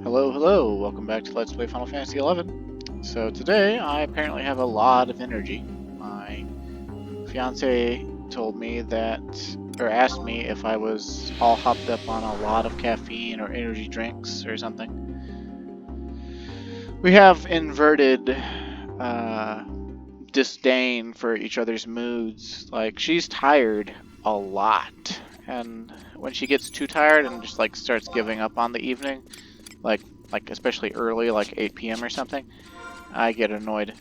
Hello, hello, welcome back to Let's Play Final Fantasy XI. So today, I apparently have a lot of energy. My fiance told me that, or asked me if I was all hopped up on a lot of caffeine or energy drinks or something. We have inverted disdain for each other's moods. Like, she's tired a lot, and when she gets too tired and just like starts giving up on the evening, like especially early, like 8 p.m. or something, I get annoyed.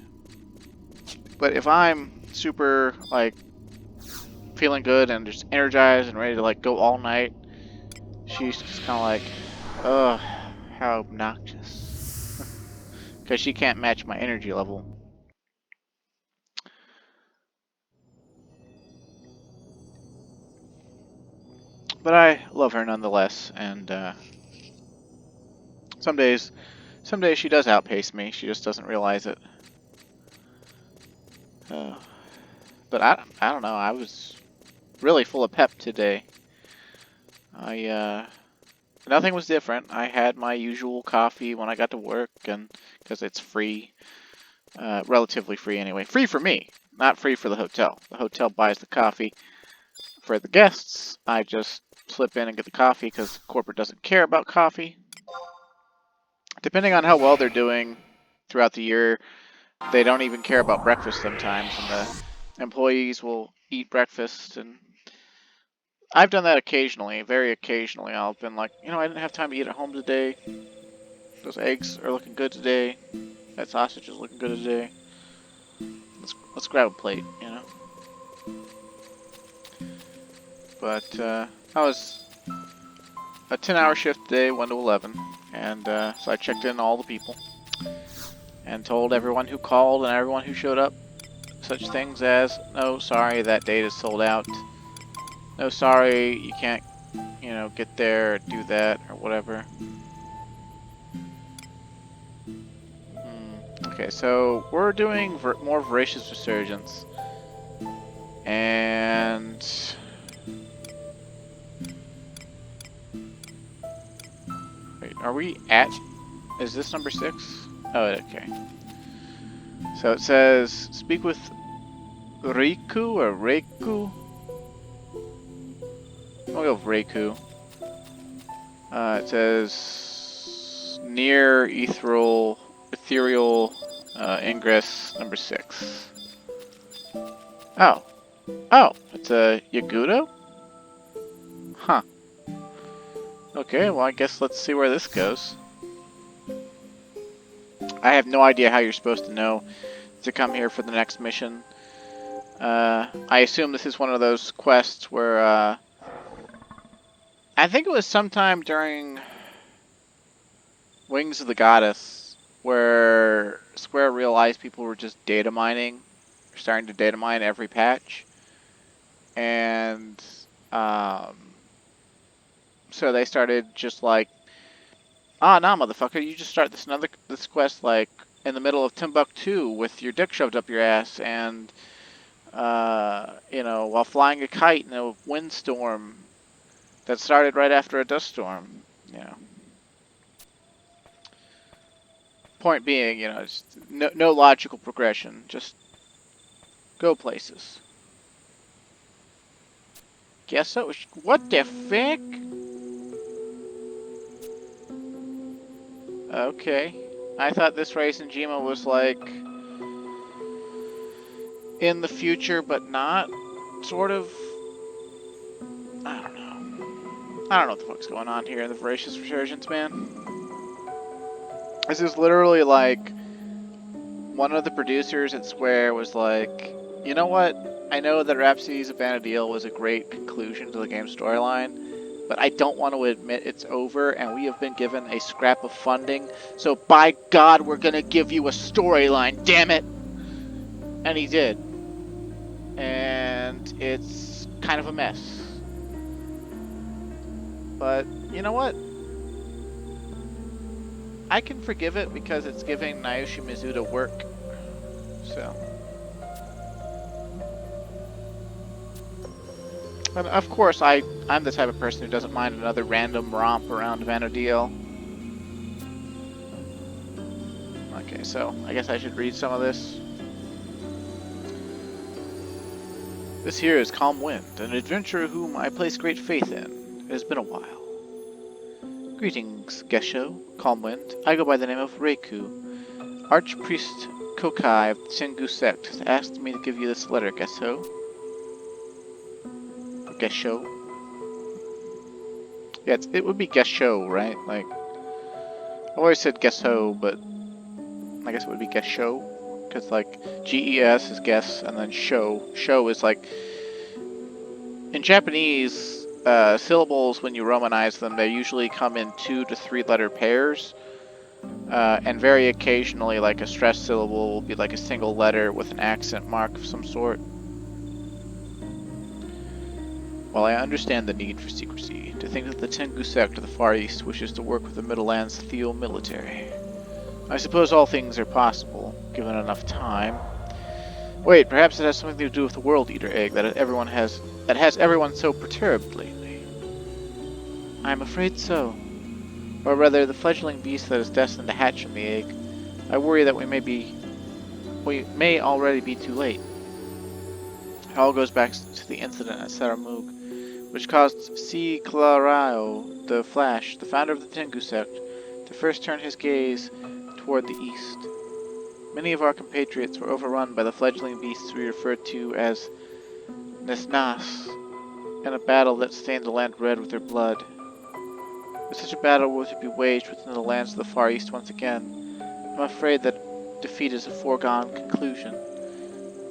But if I'm super like feeling good and just energized and ready to like go all night, she's just kind of like, ugh, how obnoxious. Because she can't match my energy level. But I love her nonetheless, and some days she does outpace me. She just doesn't realize it. But I don't know. I was really full of pep today. Nothing was different. I had my usual coffee when I got to work, and because it's free, relatively free anyway. Free for me, not free for the hotel. The hotel buys the coffee for the guests. I just slip in and get the coffee because corporate doesn't care about coffee. Depending on how well they're doing throughout the year, they don't even care about breakfast sometimes, and the employees will eat breakfast. And I've done that occasionally, very occasionally. I've been like, I didn't have time to eat at home today. Those eggs are looking good today. That sausage is looking good today. Let's grab a plate, But I was a 10-hour shift today, 1 to 11, and so I checked in all the people and told everyone who called and everyone who showed up such things as, no, sorry, that date is sold out. No, sorry, you can't, get there, do that, or whatever. Okay, so we're doing more Voracious Resurgence. And wait, are we at, is this number 6? Oh, okay. So it says, speak with Riku or Reiku? I'll go with Reiku. It says, near ethereal ingress number 6. Oh, it's a Yagudo? Huh. Okay, well I guess let's see where this goes. I have no idea how you're supposed to know to come here for the next mission. I assume this is one of those quests where, I think it was sometime during Wings of the Goddess where Square realized people were just data mining, starting to data mine every patch. And, so they started just like, nah, motherfucker, you just start this quest like in the middle of Timbuktu with your dick shoved up your ass and, while flying a kite in a windstorm that started right after a dust storm, Point being, it's no logical progression, just go places. Guess so. What the fuck? Okay. I thought this race in Jima was like in the future, but not. Sort of. I don't know. I don't know what the fuck's going on here in the Voracious Resurgence, man. This is literally like one of the producers at Square was like, you know what? I know that Rhapsodies of Vana'diel was a great conclusion to the game's storyline, but I don't want to admit it's over, and we have been given a scrap of funding, so by God, we're gonna give you a storyline, damn it! And he did. And it's kind of a mess. But, you know what? I can forgive it because it's giving Naoshi Mizuta work. So. But of course, I'm the type of person who doesn't mind another random romp around Vana'diel. Okay, so I guess I should read some of this. This here is Calm Wind, an adventurer whom I place great faith in. It has been a while. Greetings, Gesho, Calm Wind. I go by the name of Reiku. Archpriest Kokai of the Tengu sect has asked me to give you this letter, Gesho. Or Gesho. Yeah, it would be Gesho, right? Like, I always said Gesho, but I guess it would be Gesho. Because, like, GES is guess, and then show. Show is like, in Japanese, syllables, when you Romanize them, they usually come in 2 to 3 letter pairs. And very occasionally, like, a stressed syllable will be like a single letter with an accent mark of some sort. While I understand the need for secrecy, to think that the Tengu sect of the Far East wishes to work with the Middle Land's Theo military. I suppose all things are possible, given enough time. Wait, perhaps it has something to do with the World Eater egg that has everyone so perturbed lately. I'm afraid so. Or rather, the fledgling beast that is destined to hatch from the egg. I worry that we may already be too late. It all goes back to the incident at Saramug, which caused C. Clarao, the Flash, the founder of the Tengu sect, to first turn his gaze toward the east. Many of our compatriots were overrun by the fledgling beasts we refer to as Nesnas, in a battle that stained the land red with their blood. If such a battle were to be waged within the lands of the Far East once again, I'm afraid that defeat is a foregone conclusion,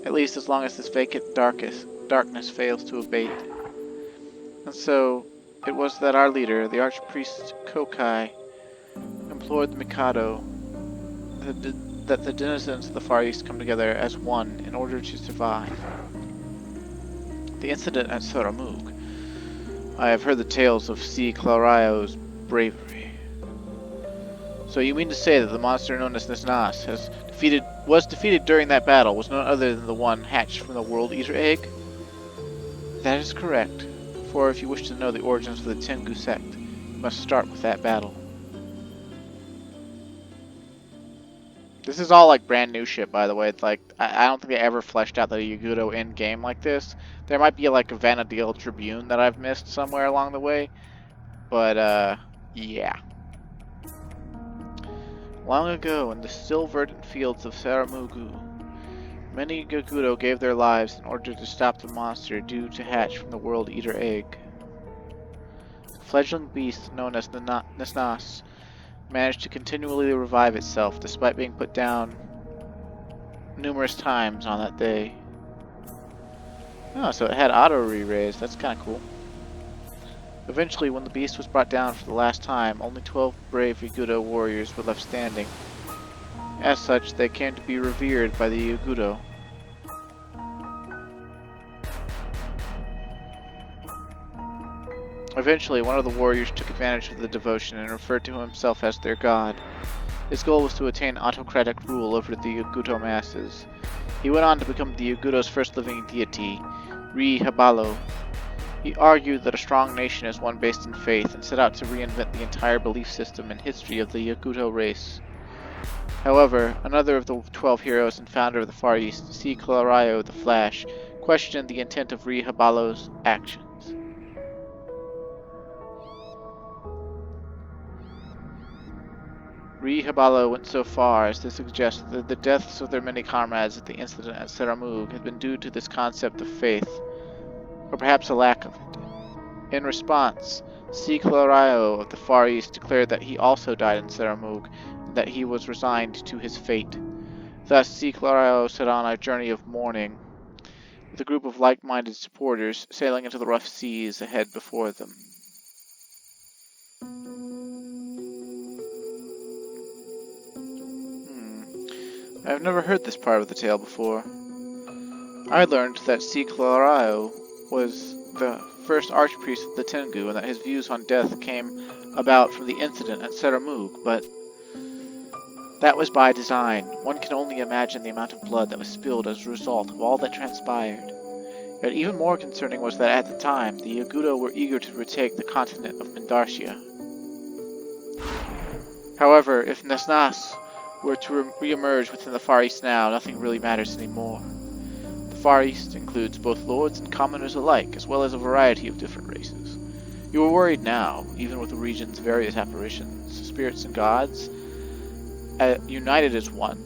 at least as long as this vacant darkness fails to abate. And so, it was that our leader, the Archpriest Kokai, implored the Mikado that the denizens of the Far East come together as one in order to survive. The incident at Saramug. I have heard the tales of C. Claraio's bravery. So you mean to say that the monster known as Nesnas was defeated during that battle was none other than the one hatched from the World Eater egg? That is correct. For if you wish to know the origins of the Tengu sect, you must start with that battle. This is all like brand new shit, by the way. It's like, I don't think they ever fleshed out the Yagudo in-game like this. There might be like a Vanadil Tribune that I've missed somewhere along the way. But, yeah. Long ago, in the still verdant fields of Saramugu, many Yagudo gave their lives in order to stop the monster due to hatch from the World Eater egg. The fledgling beast known as Nesnas managed to continually revive itself despite being put down numerous times on that day. Oh, so it had auto re-raise. That's kind of cool. Eventually, when the beast was brought down for the last time, only 12 brave Yagudo warriors were left standing. As such, they came to be revered by the Yagudo. Eventually, one of the warriors took advantage of the devotion and referred to himself as their god. His goal was to attain autocratic rule over the Yagudo masses. He went on to become the Yagudo's first living deity, Ri-Habalo. He argued that a strong nation is one based in faith and set out to reinvent the entire belief system and history of the Yagudo race. However, another of the 12 heroes and founder of the Far East, C. Claraio the Flash, questioned the intent of Ri-Habalo's actions. Ri-Habalo went so far as to suggest that the deaths of their many comrades at the incident at Saramug had been due to this concept of faith, or perhaps a lack of it. In response, C. Claraio of the Far East declared that he also died in Saramug, and that he was resigned to his fate. Thus, C. Claraio set on a journey of mourning, with a group of like-minded supporters sailing into the rough seas ahead before them. I've never heard this part of the tale before. I learned that C. Claraio was the first archpriest of the Tengu and that his views on death came about from the incident at Saramug, but that was by design. One can only imagine the amount of blood that was spilled as a result of all that transpired. Yet even more concerning was that at the time, the Yagudo were eager to retake the continent of Mindartia. However, if Nesnas were to re-emerge within the Far East now, nothing really matters anymore. The Far East includes both lords and commoners alike, as well as a variety of different races. You are worried now, even with the region's various apparitions, spirits and gods, united as one.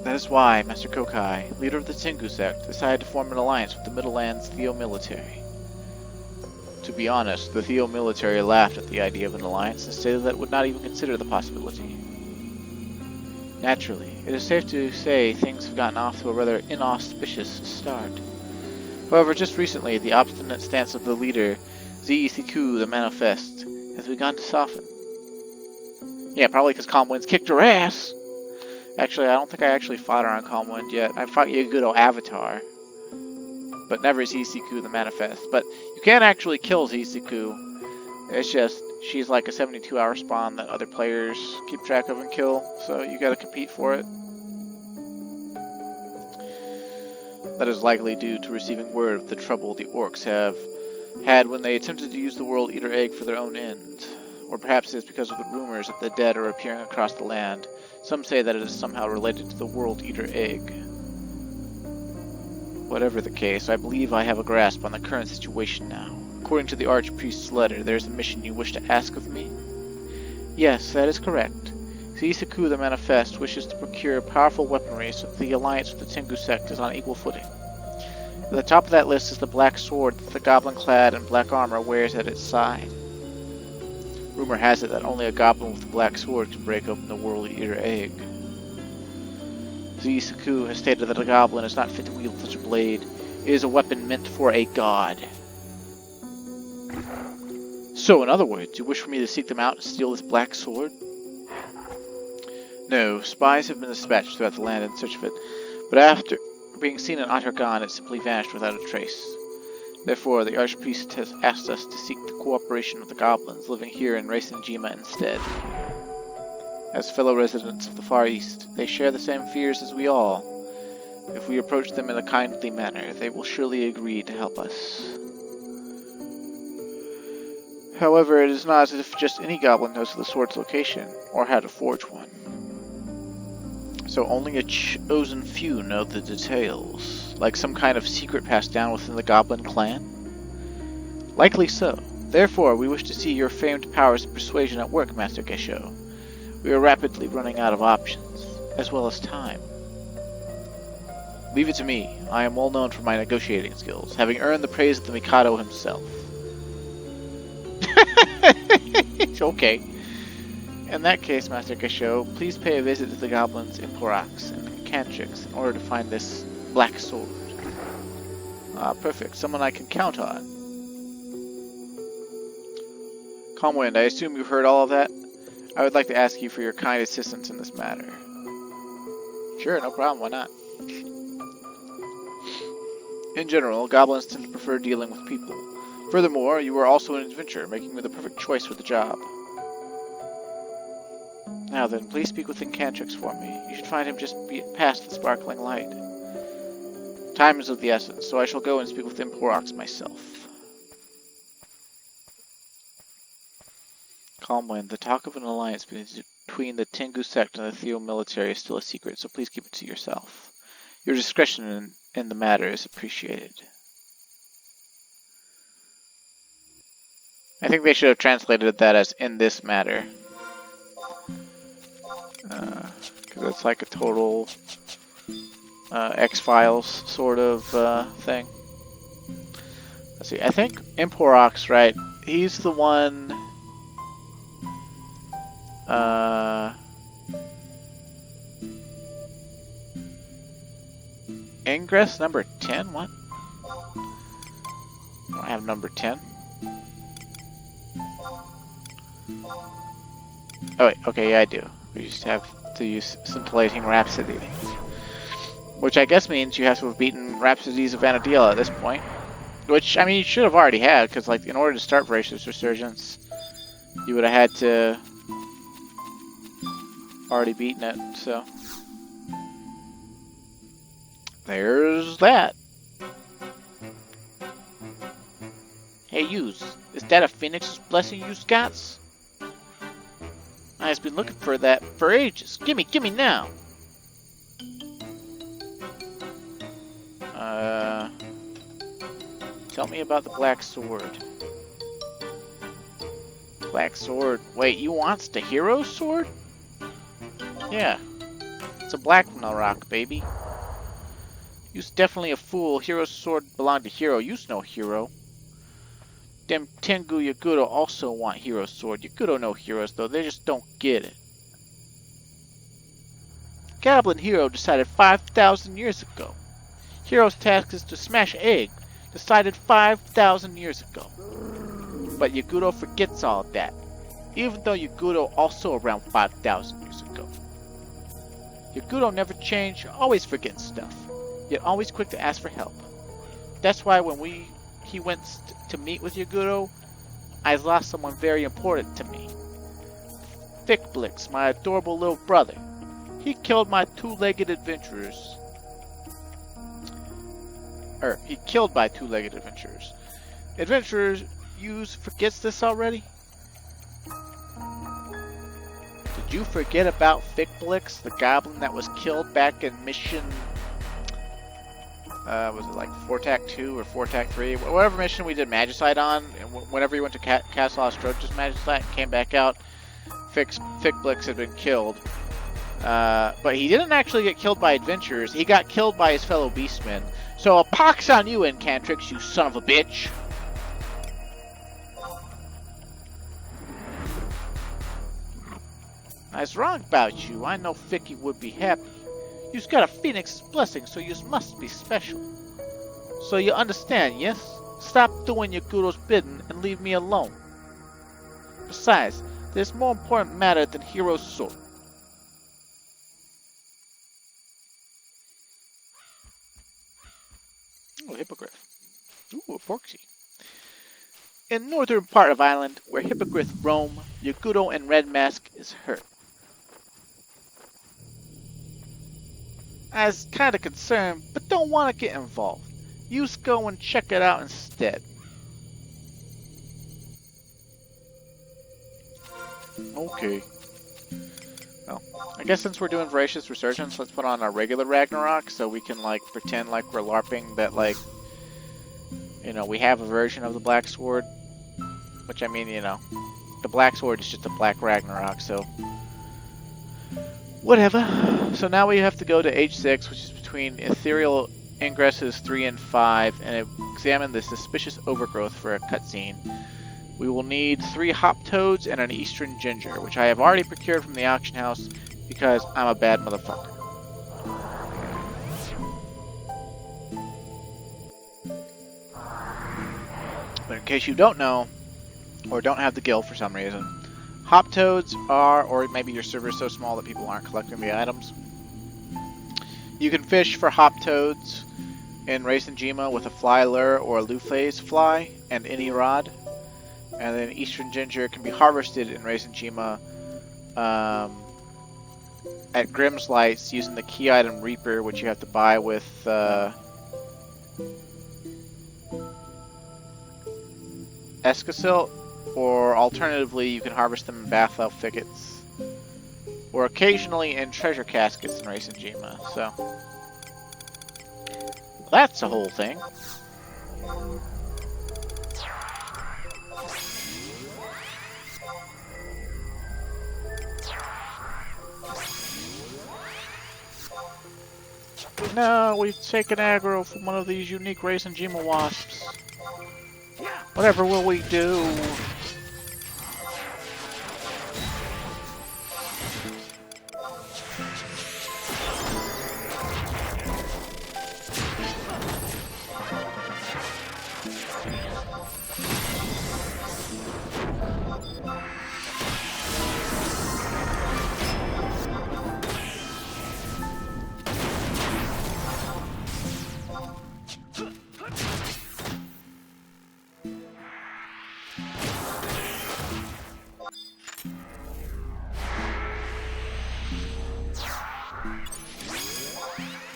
That is why Master Kokai, leader of the Tengu sect, decided to form an alliance with the Middleland's Theo military. To be honest, the Theo military laughed at the idea of an alliance and stated that it would not even consider the possibility. Naturally, it is safe to say things have gotten off to a rather inauspicious start. However, just recently, the obstinate stance of the leader, Ziisiku the Manifest, has begun to soften. Yeah, probably because Calm Wind's kicked her ass! Actually, I don't think I actually fought her on Calm Wind yet. I fought Yagudo Avatar, but never Ziisiku the Manifest. But you can actually kill Ziisiku. It's just, she's like a 72-hour spawn that other players keep track of and kill, so you gotta compete for it. That is likely due to receiving word of the trouble the orcs have had when they attempted to use the World Eater Egg for their own ends. Or perhaps it is because of the rumors that the dead are appearing across the land. Some say that it is somehow related to the World Eater Egg. Whatever the case, I believe I have a grasp on the current situation now. According to the Archpriest's letter, there is a mission you wish to ask of me? Yes, that is correct. Ziisiku the Manifest wishes to procure powerful weaponry so that the alliance with the Tengu sect is on equal footing. At the top of that list is the black sword that the goblin-clad in black armor wears at its side. Rumor has it that only a goblin with a black sword can break open the World Eater Egg. Ziisiku has stated that a goblin is not fit to wield such a blade. It is a weapon meant for a god. So, in other words, you wish for me to seek them out and steal this black sword? No, spies have been dispatched throughout the land in search of it, but after being seen in Atargan, it simply vanished without a trace. Therefore, the Archpriest has asked us to seek the cooperation of the goblins living here in Reisenjima instead. As fellow residents of the Far East, they share the same fears as we all. If we approach them in a kindly manner, they will surely agree to help us. However, it is not as if just any goblin knows the sword's location, or how to forge one. So only a chosen few know the details, like some kind of secret passed down within the goblin clan? Likely so. Therefore, we wish to see your famed powers of persuasion at work, Master Gesho. We are rapidly running out of options, as well as time. Leave it to me. I am well known for my negotiating skills, having earned the praise of the Mikado himself. Okay. In that case, Master Gesho, please pay a visit to the goblins Imporox and Cantrix in order to find this black sword. Ah, perfect. Someone I can count on. Calmwind, I assume you've heard all of that? I would like to ask you for your kind assistance in this matter. Sure, no problem. Why not? In general, goblins tend to prefer dealing with people. Furthermore, you are also an adventurer, making you the perfect choice for the job. Now then, please speak with Incantrix for me. You should find him just past the sparkling light. Time is of the essence, so I shall go and speak with Imporox myself. Calmwind, the talk of an alliance between the Tengu sect and the Theo military is still a secret, so please keep it to yourself. Your discretion in the matter is appreciated. I think they should have translated that as in this matter. Because it's like a total X-Files sort of thing. Let's see, I think Imporox, right? He's the one... Ingress number 10? What? I don't have number 10. Oh wait, okay, yeah I do. We just have to use Scintillating Rhapsody. Which I guess means you have to have beaten Rhapsodies of Vanadilla at this point. Which, I mean, you should have already had, because like, in order to start Voracious Resurgence, you would have had to already beaten it, so... There's that. Hey, yous, is that a Phoenix's blessing you got? I've been looking for that for ages. Gimme now! Tell me about the black sword. Black sword. Wait, you wants the hero sword? Yeah. It's a black rock, baby. You's definitely a fool. Hero's sword belonged to Hero. You's no hero. Them Tengu Yagudo also want Hero's sword. Yagudo know heroes, though. They just don't get it. Goblin Hero decided 5,000 years ago. Hero's task is to smash egg. Decided 5,000 years ago. But Yagudo forgets all of that. Even though Yagudo also around 5,000 years ago. Yagudo never changed, always forgetting stuff. Yet always quick to ask for help. That's why when he went to meet with Yagudo, I lost someone very important to me. FFXI, my adorable little brother. He killed my two-legged adventurers. He killed my two-legged adventurers. Adventurers, you forgets this already? Did you forget about FFXI, the goblin that was killed back in mission... was it like Fortac 2 or Fortac 3? Whatever mission we did Magicite on, and whenever you went to Castle Ostroges Magicite and came back out, FFXI had been killed. But he didn't actually get killed by adventurers, he got killed by his fellow beastmen. So a pox on you, Incantrix, you son of a bitch! I was wrong about you. I know Ficky would be happy. You've got a phoenix's blessing, so you must be special. So you understand, yes? Stop doing Yagudo's bidding and leave me alone. Besides, there's more important matter than Hero's sword. Oh, Hippogriff. Ooh, a Porksy. In northern part of island, where Hippogriff roam, Yagudo and Red Mask is hurt. I was kinda concerned, but don't want to get involved. You go and check it out instead. Okay. Well, I guess since we're doing Voracious Resurgence, let's put on our regular Ragnarok so we can, like, pretend like we're LARPing that, like, you know, we have a version of the Black Sword. Which, I mean, you know, the Black Sword is just a Black Ragnarok, so... Whatever. So now we have to go to H6, which is between Ethereal Ingresses 3 and 5, and examine the suspicious overgrowth for a cutscene. We will need 3 hop toads and an eastern ginger, which I have already procured from the auction house because I'm a bad motherfucker. But in case you don't know, or don't have the guild for some reason, hop toads are, or maybe your server is so small that people aren't collecting the items. You can fish for hop toads in Racing Jima with a fly lure or a Luphase fly and any rod. And then Eastern Ginger can be harvested in Racing Jima at Grimm's Lights using the key item Reaper, which you have to buy with Escasilt, or alternatively you can harvest them in Bath Elf thickets, or occasionally in treasure caskets in Racing Jima. So that's a whole thing. No, we've taken aggro from one of these unique Racing Jima wasps. Whatever will we do?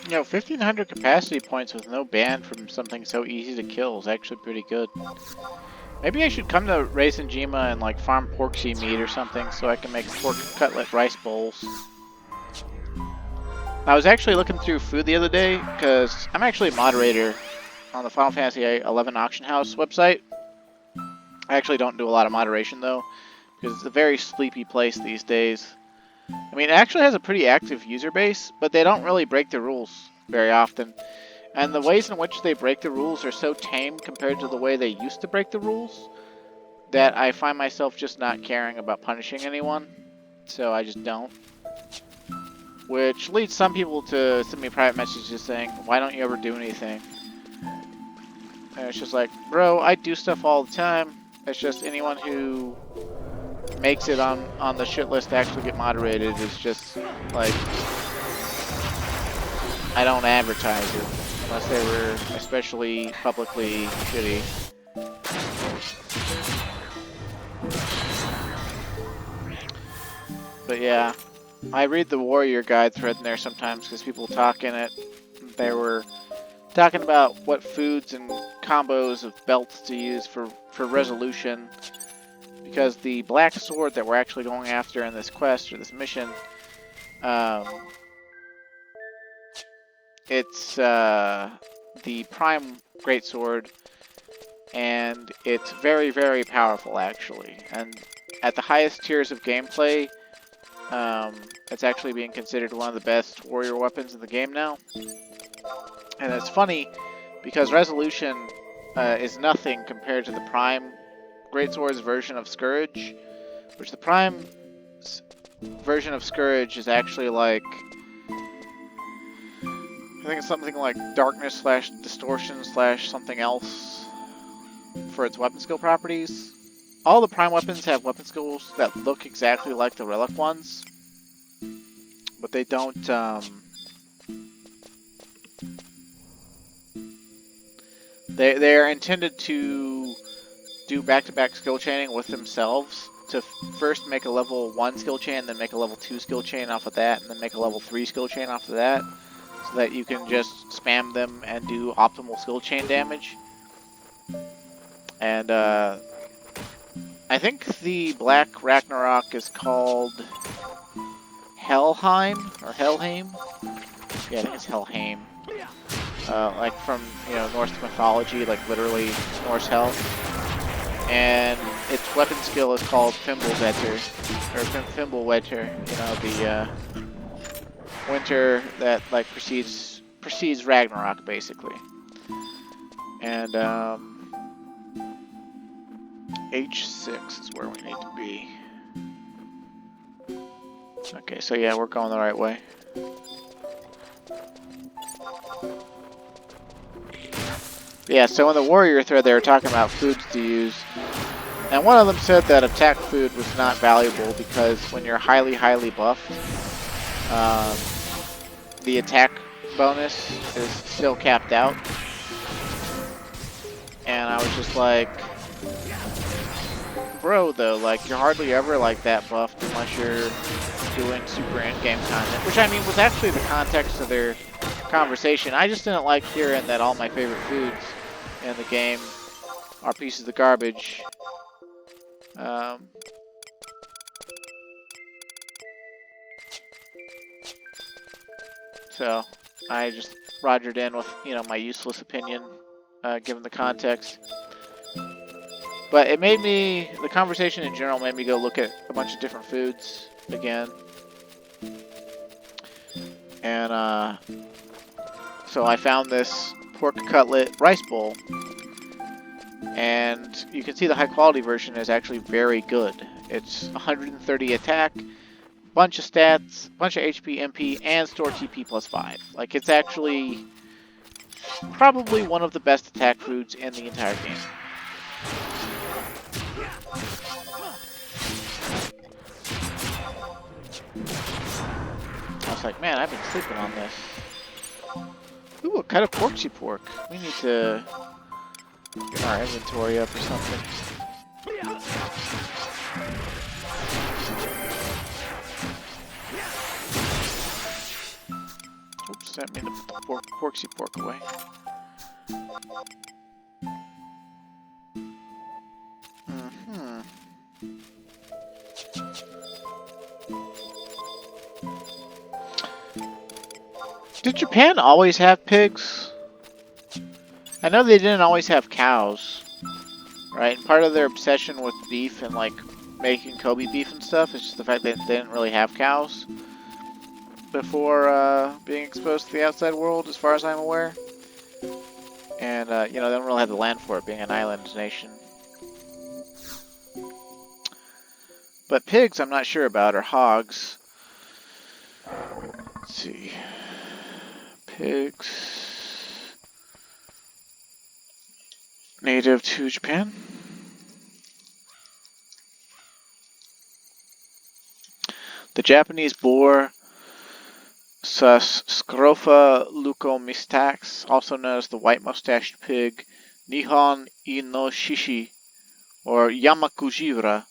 You know, 1,500 capacity points with no ban from something so easy to kill is actually pretty good. Maybe I should come to Raisinjima and like farm porksy meat or something so I can make pork cutlet rice bowls. I was actually looking through food the other day because I'm actually a moderator on the Final Fantasy XI Auction House website. I actually don't do a lot of moderation though because it's a very sleepy place these days. I mean, it actually has a pretty active user base, but they don't really break the rules very often. And the ways in which they break the rules are so tame compared to the way they used to break the rules that I find myself just not caring about punishing anyone. So I just don't. Which leads some people to send me private messages saying, why don't you ever do anything? And it's just like, bro, I do stuff all the time. It's just anyone who makes it on the shit list to actually get moderated is just, like, I don't advertise it. Unless they were especially publicly shitty. But yeah. I read the Warrior Guide thread in there sometimes because people talk in it. They were talking about what foods and combos of belts to use for resolution. Because the black sword that we're actually going after in this quest or this mission, it's the Prime Greatsword, and it's very, very powerful actually. And at the highest tiers of gameplay, it's actually being considered one of the best warrior weapons in the game now. And it's funny because resolution is nothing compared to the Prime Greatsword's version of Scourge, which the Prime version of Scourge is actually like, I think it's something like darkness slash distortion slash something else for its weapon skill properties. All the Prime weapons have weapon skills that look exactly like the Relic ones, but they don't, they're intended to do back-to-back skill chaining with themselves to first make a level 1 skill chain, then make a level 2 skill chain off of that, and then make a level 3 skill chain off of that, so that you can just spam them and do optimal skill chain damage. And, I think the Black Ragnarok is called Helheim, or Helheim? Yeah, I think it's Helheim. Like from, you know, Norse mythology, like literally Norse hell. And its weapon skill is called Fimbulvetter, or Fimbulwetter, you know, the winter that like precedes Ragnarok, basically. And H6 is where we need to be. Okay, so yeah, we're going the right way. Yeah, so in the warrior thread they were talking about foods to use. And one of them said that attack food was not valuable because when you're highly, highly buffed, the attack bonus is still capped out. And I was just like, bro, though, like, you're hardly ever like that buffed unless you're doing super in-game content. Which, I mean, was actually the context of their conversation. I just didn't like hearing that all my favorite foods in the game are pieces of garbage. So I just rogered in with, you know, my useless opinion, given the context. But it made me, the conversation in general made me go look at a bunch of different foods again. And so I found this pork cutlet rice bowl. And you can see the high quality version is actually very good. It's 130 attack, bunch of stats, bunch of HP, MP, and store TP plus 5. Like, it's actually probably one of the best attack foods in the entire game. I was like, man, I've been sleeping on this. Ooh, a cut of porksy pork. We need to get our inventory up or something. Oops, that meant to put the porksy pork away. Did Japan always have pigs? I know they didn't always have cows, right? And part of their obsession with beef and like making Kobe beef and stuff is just the fact that they didn't really have cows before being exposed to the outside world, as far as I'm aware. And, you know, they don't really have the land for it, being an island nation. But pigs, I'm not sure about, or hogs. Let's see. Pigs. Native to Japan. The Japanese boar, Sus Scrofa leucomistax, also known as the white-mustached pig, Nihon inoshishi, or Yamakujira,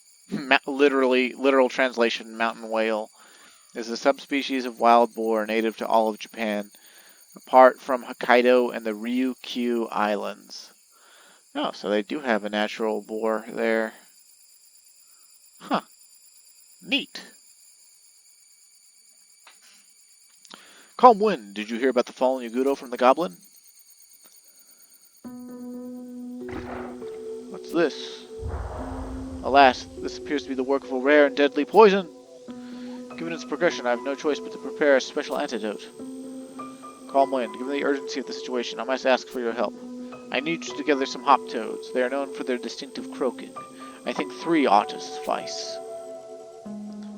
literal translation, mountain whale, is a subspecies of wild boar native to all of Japan, apart from Hokkaido and the Ryukyu Islands. Oh, so they do have a natural boar there. Huh. Neat. Calm Wind, did you hear about the fallen Yagudo from the goblin? What's this? Alas, this appears to be the work of a rare and deadly poison. Given its progression, I have no choice but to prepare a special antidote. Calm Wind, given the urgency of the situation, I must ask for your help. I need you to gather some hop toads. They are known for their distinctive croaking. I think 3 ought to suffice.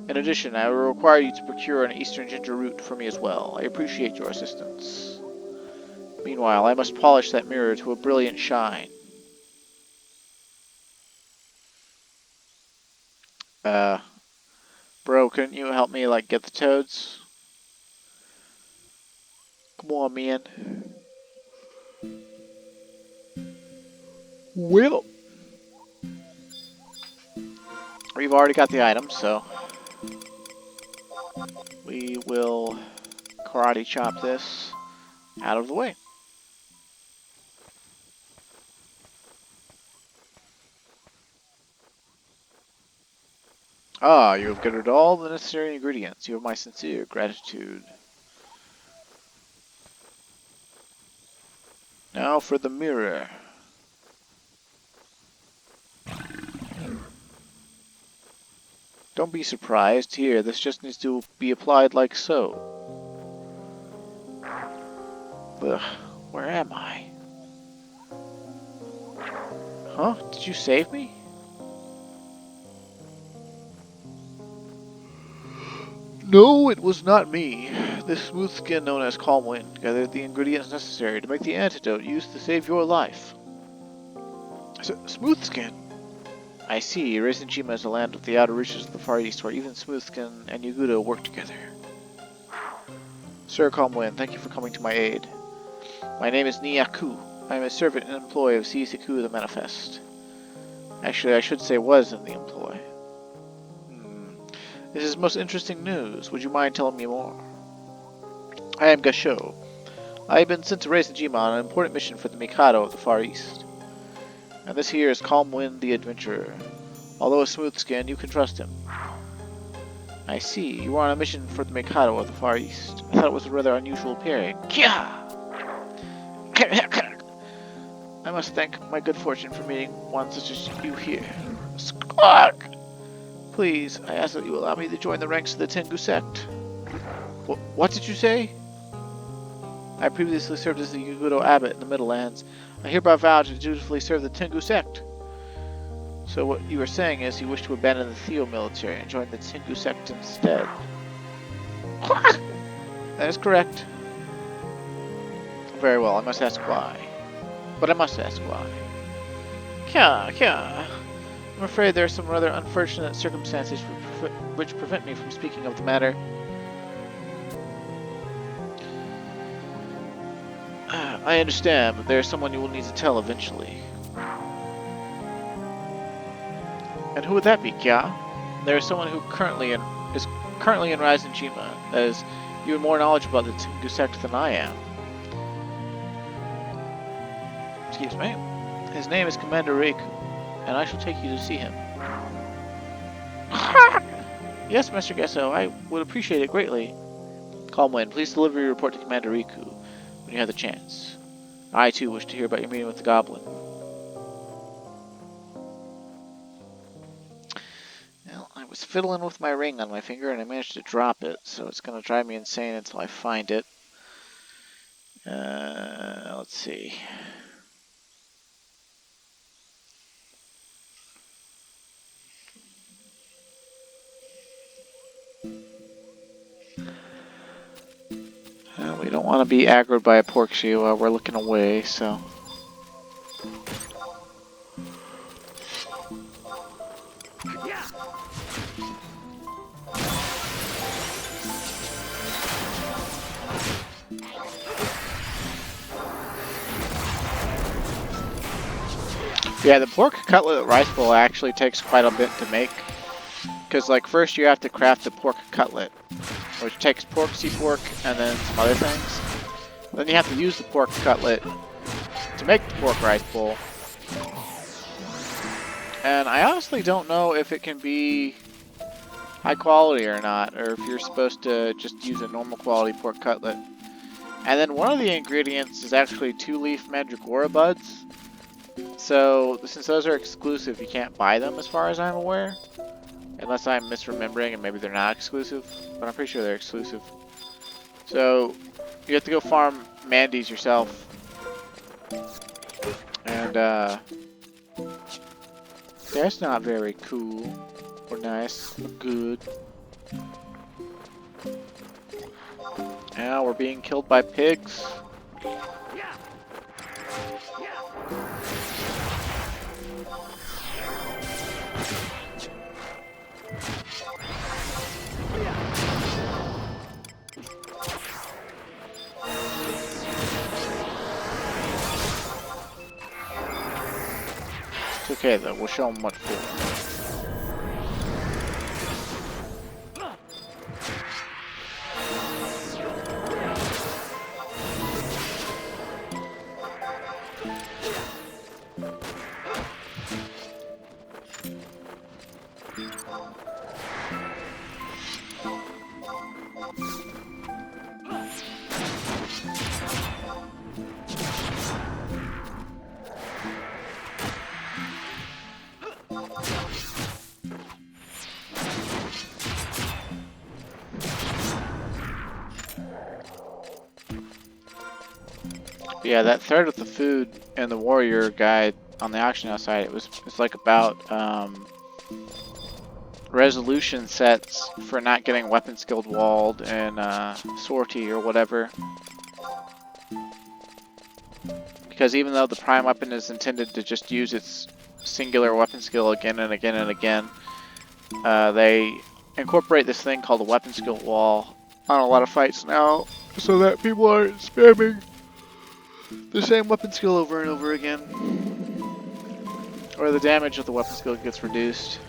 In addition, I will require you to procure an Eastern ginger root for me as well. I appreciate your assistance. Meanwhile, I must polish that mirror to a brilliant shine. Bro, couldn't you help me, like, get the toads? Come on, man. Well, we've already got the items, so we will karate chop this out of the way. Ah, you have gathered all the necessary ingredients. You have my sincere gratitude. Now for the mirror. Don't be surprised. Here, this just needs to be applied like so. Ugh, where am I? Huh? Did you save me? No, it was not me. This smooth skin known as Calm Wind gathered the ingredients necessary to make the antidote used to save your life. Smooth skin? I see. Reisenjima is a land of the outer reaches of the Far East where even Smoothskin and Yagudo work together. Sir Calm Wind, thank you for coming to my aid. My name is Niyaku. I am a servant and employee of Seisaku the Manifest. Actually, I should say was in the employ. This is most interesting news. Would you mind telling me more? I am Gasho. I have been sent to Reisenjima on an important mission for the Mikado of the Far East. And this here is Calm Wind the Adventurer. Although a smooth skin, you can trust him. I see. You are on a mission for the Mikado of the Far East. I thought it was a rather unusual pairing. Kya! I must thank my good fortune for meeting one such as you here. Squawk! Please, I ask that you allow me to join the ranks of the Tengu sect. What did you say? I previously served as the Yagudo abbot in the Middle Lands. I hereby vow to dutifully serve the Tengu sect. So what you are saying is you wish to abandon the Theo military and join the Tengu sect instead. That is correct. Very well, I must ask why. But I must ask why. Kya. I'm afraid there are some rather unfortunate circumstances which prevent me from speaking of the matter. I understand, but there is someone you will need to tell eventually. And who would that be, Kya? There is someone who is currently in Reisenjima. That is, you are more knowledgeable about the Tengu sect than I am. Excuse me. His name is Commander Reiku, and I shall take you to see him. Yes, Mr. Gesso, I would appreciate it greatly. Calm Wind, please deliver your report to Commander Riku when you have the chance. I too wish to hear about your meeting with the goblin. Well, I was fiddling with my ring on my finger and I managed to drop it, so it's going to drive me insane until I find it. Let's see. We don't want to be aggroed by a Porkshoe while we're looking away, so... Yeah, the pork cutlet rice bowl actually takes quite a bit to make. Because, like, first you have to craft the pork cutlet, which takes pork, pork, and then some other things. Then you have to use the pork cutlet to make the pork rice bowl. And I honestly don't know if it can be high quality or not, or if you're supposed to just use a normal quality pork cutlet. And then one of the ingredients is actually 2-leaf mandragora buds. So, since those are exclusive, you can't buy them as far as I'm aware. Unless I'm misremembering and maybe they're not exclusive, but I'm pretty sure they're exclusive. So, you have to go farm Mandy's yourself. And, that's not very cool, or nice, or good. Now we're being killed by pigs. It's okay though, we'll show them what for. Yeah, that thread with the food and the warrior guide on the auction outside, it's like about resolution sets for not getting weapon skilled walled and sortie or whatever. Because even though the prime weapon is intended to just use its singular weapon skill again and again and again, they incorporate this thing called the weapon skill wall on a lot of fights now, so that people aren't spamming the same weapon skill over and over again, or the damage of the weapon skill gets reduced.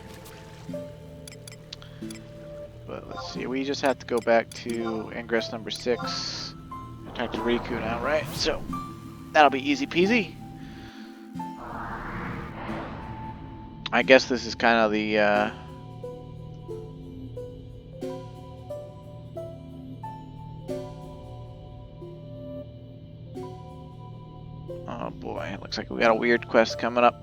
But let's see, we just have to go back to ingress number 6 and talk to Riku now, right? So that'll be easy peasy. I guess this is kind of the oh boy, it looks like we got a weird quest coming up.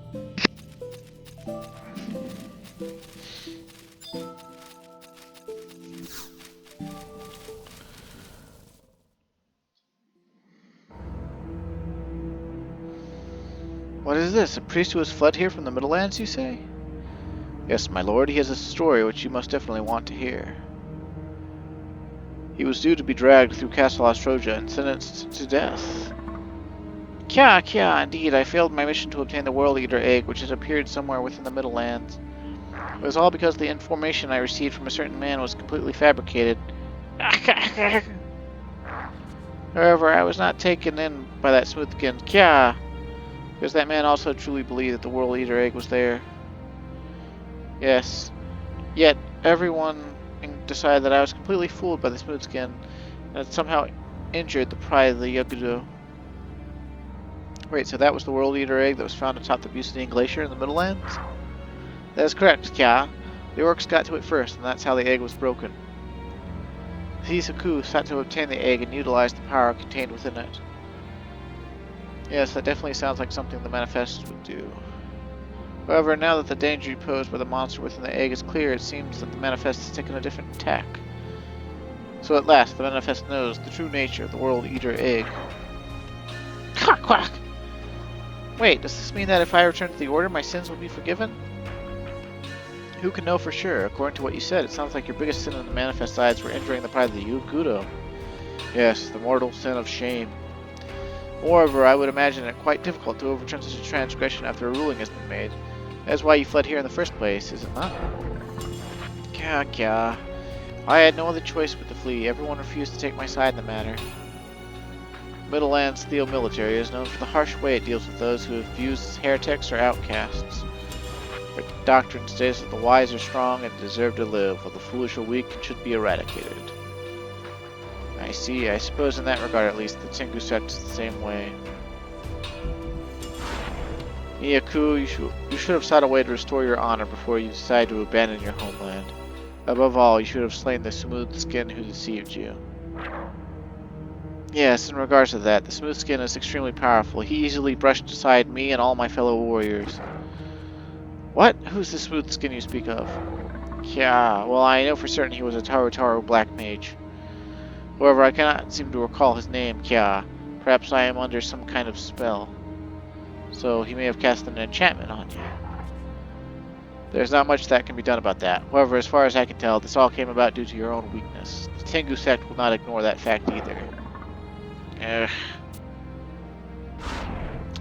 What is this? A priest who has fled here from the Middlelands, you say? Yes, my lord, he has a story which you must definitely want to hear. He was due to be dragged through Castle Ostroja and sentenced to death. Kya, indeed, I failed my mission to obtain the World Eater egg, which has appeared somewhere within the Middlelands. It was all because the information I received from a certain man was completely fabricated. However, I was not taken in by that smoothskin Kya, because that man also truly believed that the World Eater egg was there. Yes, yet everyone decided that I was completely fooled by the smoothskin, and had somehow injured the pride of the Yagudo. Wait, so that was the World Eater egg that was found atop the Busanian Glacier in the Middlelands? That is correct, Kya. The orcs got to it first, and that's how the egg was broken. Hisaku sought to obtain the egg and utilize the power contained within it. Yes, that definitely sounds like something the manifest would do. However, now that the danger posed by the monster within the egg is clear, it seems that the manifest has taken a different tack. So at last, the manifest knows the true nature of the World Eater egg. Quack quack! Wait, does this mean that if I return to the Order, my sins will be forgiven? Who can know for sure? According to what you said, it sounds like your biggest sin in the manifest sides were injuring the pride of the Yagudo. Yes, the mortal sin of shame. Moreover, I would imagine it quite difficult to overturn such a transgression after a ruling has been made. That's why you fled here in the first place, is it not? Kya. I had no other choice but to flee. Everyone refused to take my side in the matter. Middleland's Theo military is known for the harsh way it deals with those who have views as heretics or outcasts. Their doctrine states that the wise are strong and deserve to live, while the foolish are weak and should be eradicated. I see. I suppose in that regard at least, the Tengu sect is the same way. Miyaku, you should have sought a way to restore your honor before you decided to abandon your homeland. Above all, you should have slain the smooth skin who deceived you. Yes, in regards to that, the smooth skin is extremely powerful. He easily brushed aside me and all my fellow warriors. What? Who's the smooth skin you speak of? Yeah, well, I know for certain he was a Taru black mage. However, I cannot seem to recall his name, Kya. Perhaps I am under some kind of spell. So he may have cast an enchantment on you. There's not much that can be done about that. However, as far as I can tell, this all came about due to your own weakness. The Tengu sect will not ignore that fact either.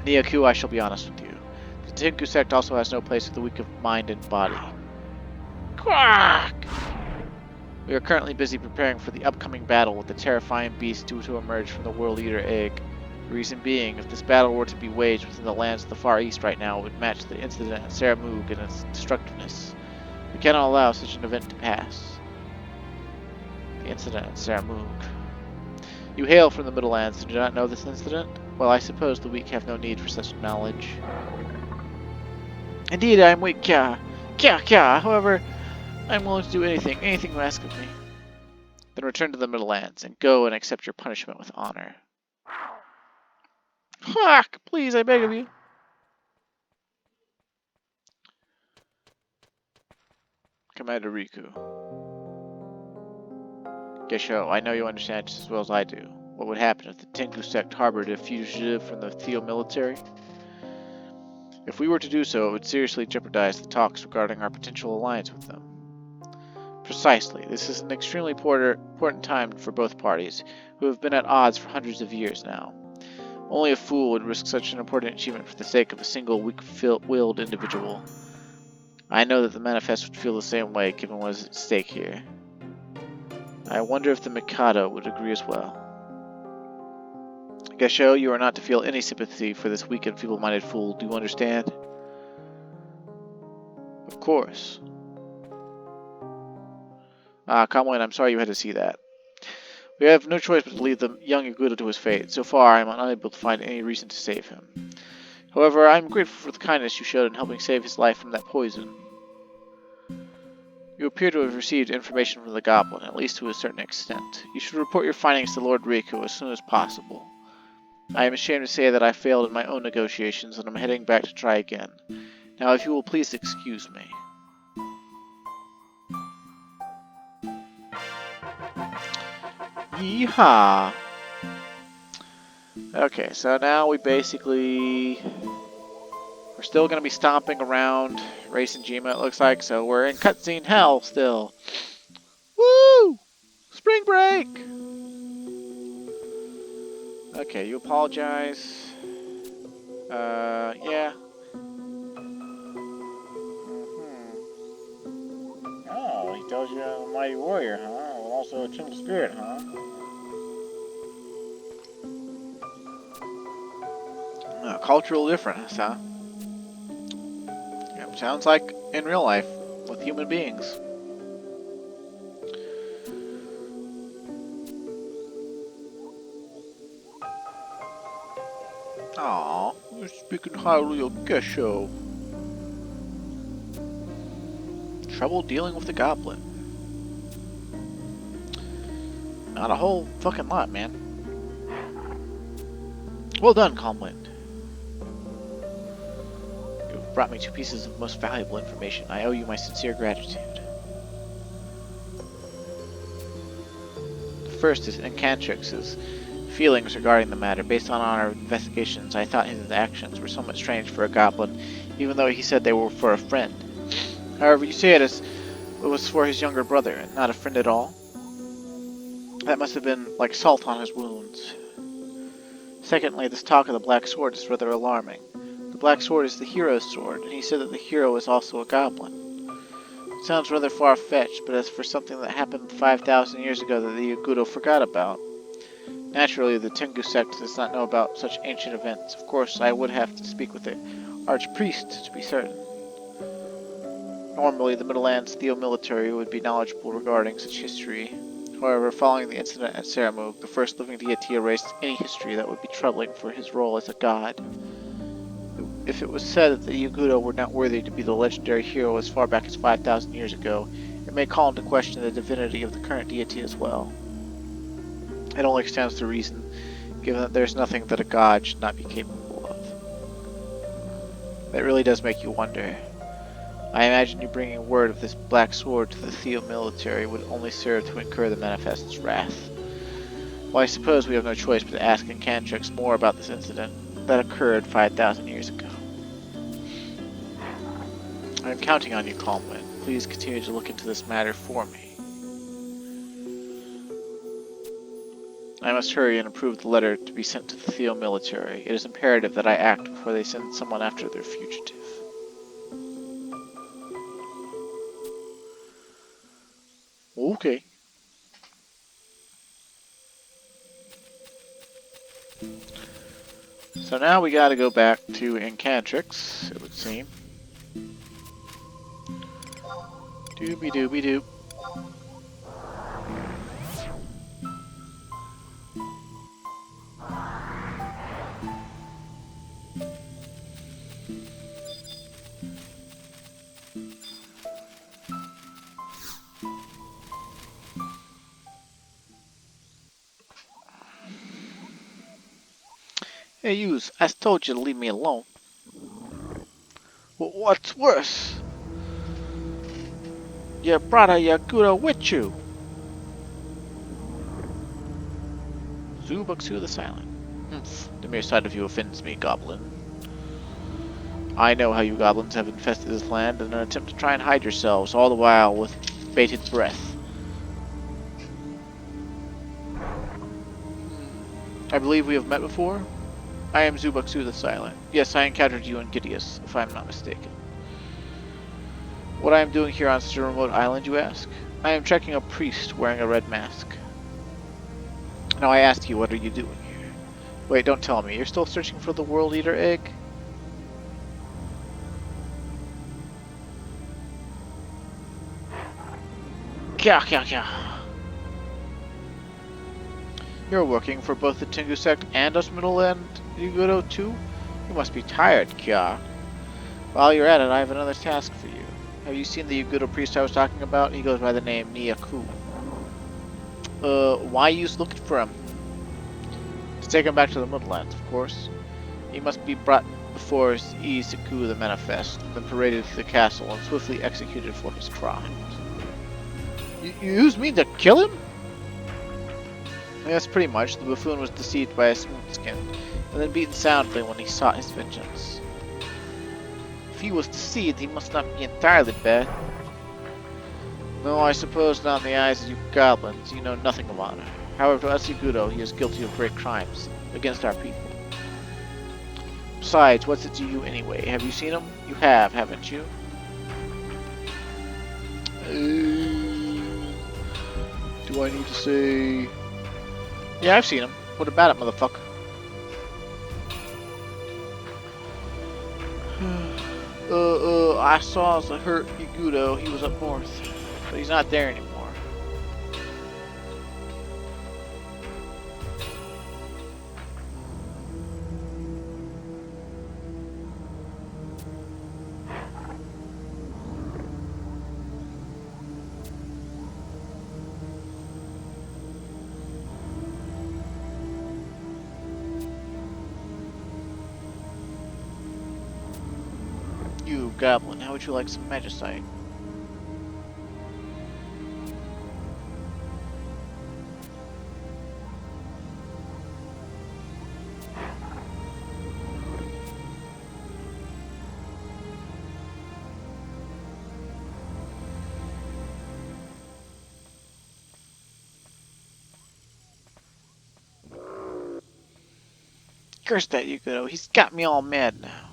Miyaku, I shall be honest with you. The Tengu sect also has no place for the weak of mind and body. Quack! We are currently busy preparing for the upcoming battle with the terrifying beast due to emerge from the World Eater egg. The reason being, if this battle were to be waged within the lands of the Far East right now, it would match the incident at Saramug in its destructiveness. We cannot allow such an event to pass. The incident at Saramug. You hail from the Middle Lands and do not know this incident? Well, I suppose the weak have no need for such knowledge. Indeed, I am weak, Kya. Kya. However, I am willing to do anything you ask of me. Then return to the Middle Lands, and go and accept your punishment with honor. Hark! Please, I beg of you. Commander Riku. Gesho, I know you understand just as well as I do. What would happen if the Tengu sect harbored a fugitive from the Theo military? If we were to do so, it would seriously jeopardize the talks regarding our potential alliance with them. Precisely. This is an extremely important time for both parties, who have been at odds for hundreds of years now. Only a fool would risk such an important achievement for the sake of a single weak-willed individual. I know that the Manifest would feel the same way, given what is at stake here. I wonder if the Mikado would agree as well. Gesho, you are not to feel any sympathy for this weak and feeble-minded fool, do you understand? Of course. Kamuen, I'm sorry you had to see that. We have no choice but to leave the young Yagudo to his fate. So far, I am unable to find any reason to save him. However, I am grateful for the kindness you showed in helping save his life from that poison. You appear to have received information from the goblin, at least to a certain extent. You should report your findings to Lord Riku as soon as possible. I am ashamed to say that I failed in my own negotiations, and I'm heading back to try again. Now, if you will please excuse me. Yeehaw! Okay, so now we're still going to be stomping around Racing Jima, it looks like, so we're in cutscene hell still. Woo! Spring break! Okay, you apologize. Yeah. Oh, he tells you I'm a mighty warrior, huh? Well, also a gentle spirit, huh? Cultural difference, huh? Yeah, sounds like in real life with human beings. Aww, you're speaking highly of Gesho. Trouble dealing with the goblin. Not a whole fucking lot, man. Well done, Calmwind. You've brought me 2 pieces of most valuable information. I owe you my sincere gratitude. The first is Encantrix's feelings regarding the matter. Based on our investigations, I thought his actions were somewhat strange for a goblin, even though he said they were for a friend. However, you say it was for his younger brother, and not a friend at all? That must have been like salt on his wounds. Secondly, this talk of the Black Sword is rather alarming. The Black Sword is the hero's sword, and he said that the hero is also a goblin. It sounds rather far-fetched, but as for something that happened 5,000 years ago that the Yagudo forgot about, naturally the Tengu sect does not know about such ancient events. Of course, I would have to speak with the Archpriest to be certain. Normally, the Middlelands Theo-military would be knowledgeable regarding such history. However, following the incident at Saramug, the first living deity erased any history that would be troubling for his role as a god. If it was said that the Yagudo were not worthy to be the legendary hero as far back as 5,000 years ago, it may call into question the divinity of the current deity as well. It only stands to reason, given that there's nothing that a god should not be capable of. That really does make you wonder. I imagine you bringing word of this black sword to the Theo-military would only serve to incur the Manifest's wrath. Well, I suppose we have no choice but to ask Encantrix more about this incident that occurred 5,000 years ago. I am counting on you, Calmwind. Please continue to look into this matter for me. I must hurry and approve the letter to be sent to the Theo-military. It is imperative that I act before they send someone after their fugitive. Okay. So now we gotta go back to Encantrix, it would seem. Doobie doobie doop. Hey, yous, I told you to leave me alone. Well, what's worse? You brought a Yagudo with you. Zubaksu the Silent. The mere sight of you offends me, goblin. I know how you goblins have infested this land in an attempt to try and hide yourselves, all the while with bated breath. I believe we have met before? I am Zubaksu the Silent. Yes, I encountered you in Gideus, if I am not mistaken. What I am doing here on such a remote island, you ask? I am checking a priest wearing a red mask. Now I ask you, what are you doing here? Wait, don't tell me. You're still searching for the World Eater egg? Kya kya kya. You're working for both the Tengu sect and us Middleland Yagudo too? You must be tired, Kya. While you're at it, I have another task for you. Have you seen the Yagudo priest I was talking about? He goes by the name Niyaku. Why you looking for him? To take him back to the Middlelands, of course. He must be brought before Iseku the Manifest, then paraded to the castle and swiftly executed for his crimes. You use me to kill him? Yes, pretty much. The buffoon was deceived by a smooth skin, and then beaten soundly when he sought his vengeance. If he was deceived, he must not be entirely bad. No, I suppose not in the eyes of you goblins. You know nothing of honor. However, to us Yagudo, he is guilty of great crimes against our people. Besides, what's it to you anyway? Have you seen him? You have, haven't you? Do I need to say... Yeah, I've seen him. What about it, motherfucker? I saw as a hurt Yagudo. He was up north, but he's not there anymore. goblin. How would you like some magicite? Curse that Yagudo. He's got me all mad now.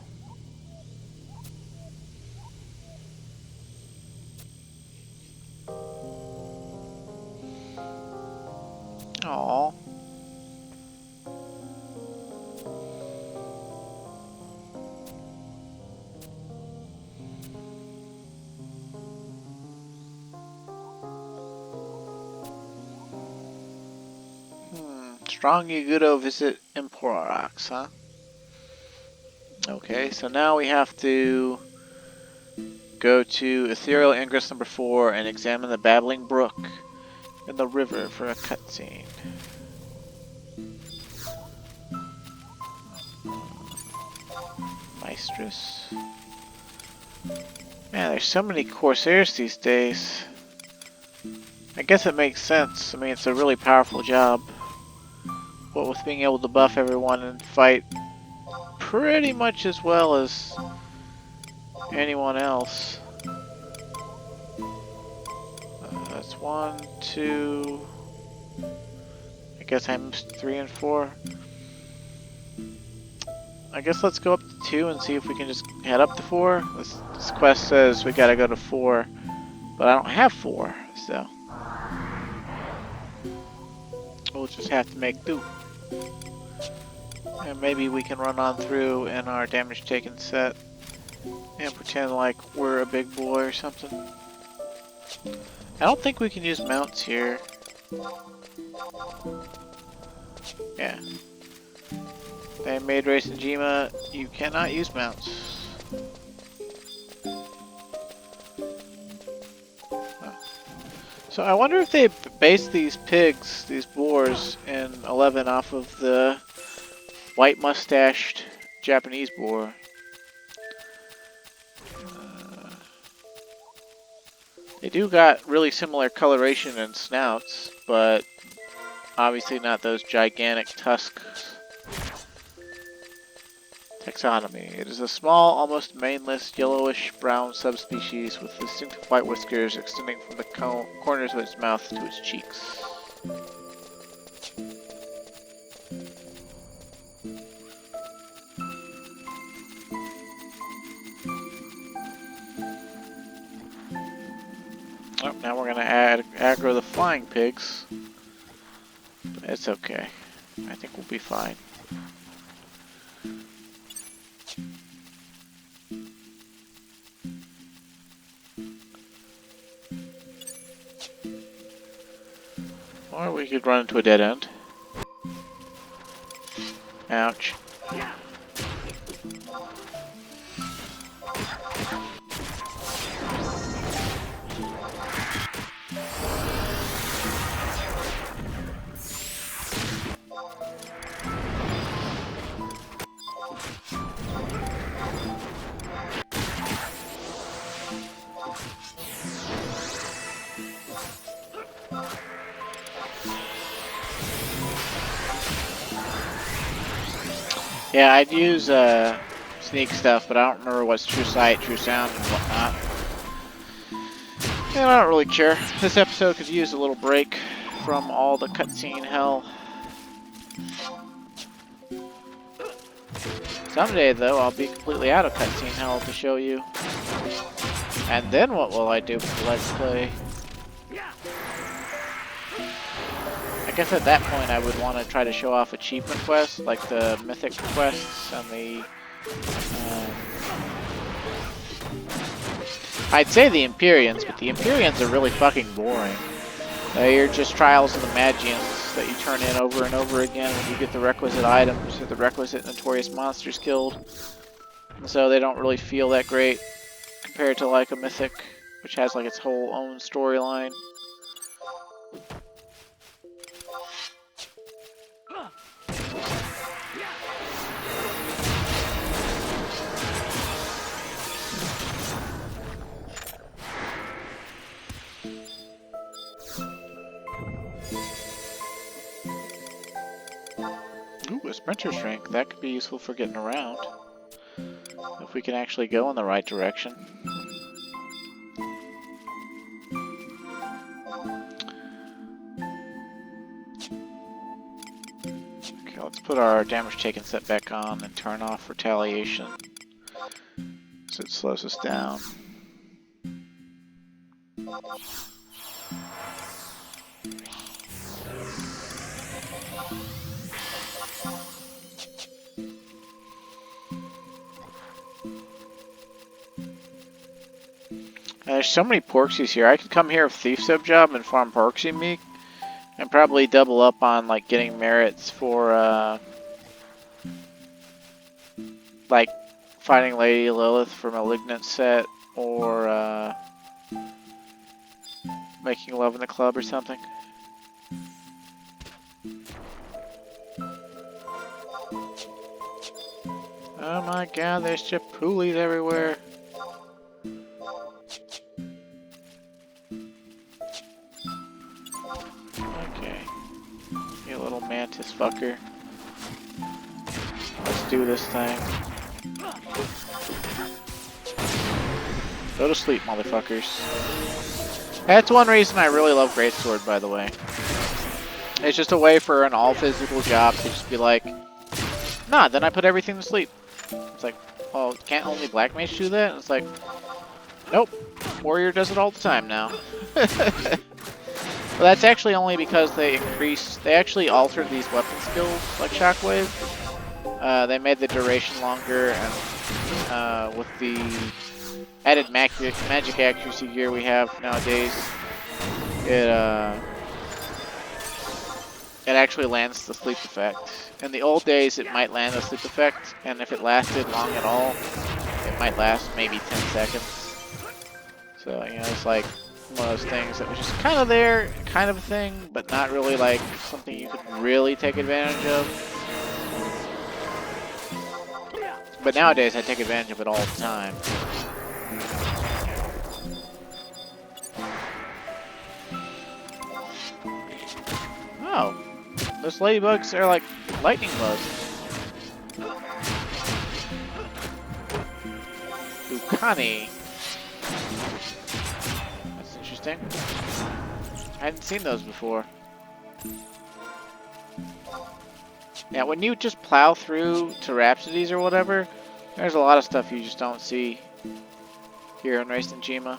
Aww. Strong Yagudo visit Emporox, huh? Okay, so now we have to go to Ethereal Ingress number 4 and examine the Babbling Brook and the river for a cutscene. Mistress. Man, there's so many Corsairs these days. I guess it makes sense. I mean, it's a really powerful job. What with being able to buff everyone and fight pretty much as well as anyone else. That's 1, 2. I guess I missed 3 and 4. I guess let's go up to 2 and see if we can just head up to 4. This quest says we gotta go to 4, but I don't have 4, so we'll just have to make do. And maybe we can run on through in our damage taken set and pretend like we're a big boy or something. I don't think we can use mounts here. Yeah. They made Race and Jima, you cannot use mounts. So I wonder if they based these pigs, these boars, in 11 off of the white mustached Japanese boar. They do got really similar coloration and snouts, but obviously not those gigantic tusks. Taxonomy. It is a small, almost maneless, yellowish-brown subspecies with distinctive white whiskers extending from the corners of its mouth to its cheeks. Oh, now we're gonna aggro the flying pigs. But it's okay. I think we'll be fine. Or we could run into a dead end. Ouch. Yeah, I'd use sneak stuff, but I don't remember what's true sight, true sound, and whatnot. And I don't really care. This episode could use a little break from all the cutscene hell. Someday, though, I'll be completely out of cutscene hell to show you. And then what will I do for the Let's Play? I guess at that point I would want to try to show off achievement quests, like the mythic quests and the... I'd say the Empyreans, but the Empyreans are really fucking boring. They're just trials of the Magians that you turn in over and over again when you get the requisite items or the requisite notorious monsters killed. And so they don't really feel that great compared to like a mythic, which has like its whole own storyline. sprinter's drink. That could be useful for getting around. If we can actually go in the right direction. Okay, let's put our damage taken set back on and turn off retaliation. So it slows us down. There's so many porksies here. I could come here with Thief Sub Job and farm porksy meat and probably double up on like getting merits for like fighting Lady Lilith for Malignant set or making love in the club or something. Oh my god, there's Chapoolies everywhere. Okay. You little mantis fucker. Let's do this thing. Go to sleep, motherfuckers. That's one reason I really love Greatsword, by the way. It's just a way for an all-physical job to just be like, nah, then I put everything to sleep. It's like, oh, can't only Black Mage do that? It's like, nope, Warrior does it all the time now. Well, that's actually only because they actually altered these weapon skills, like Shockwave. They made the duration longer, and with the added magic accuracy gear we have nowadays, it actually lands the sleep effect. In the old days, it might land the sleep effect, and if it lasted long at all, it might last maybe 10 seconds. So, you know, it's like one of those things that was just kind of there, kind of a thing, but not really like something you could really take advantage of. But nowadays, I take advantage of it all the time. Oh, those ladybugs are like lightning bugs. Lucani. That's interesting. I hadn't seen those before. Yeah, when you just plow through to Rhapsodies or whatever, there's a lot of stuff you just don't see here in Racing Jima.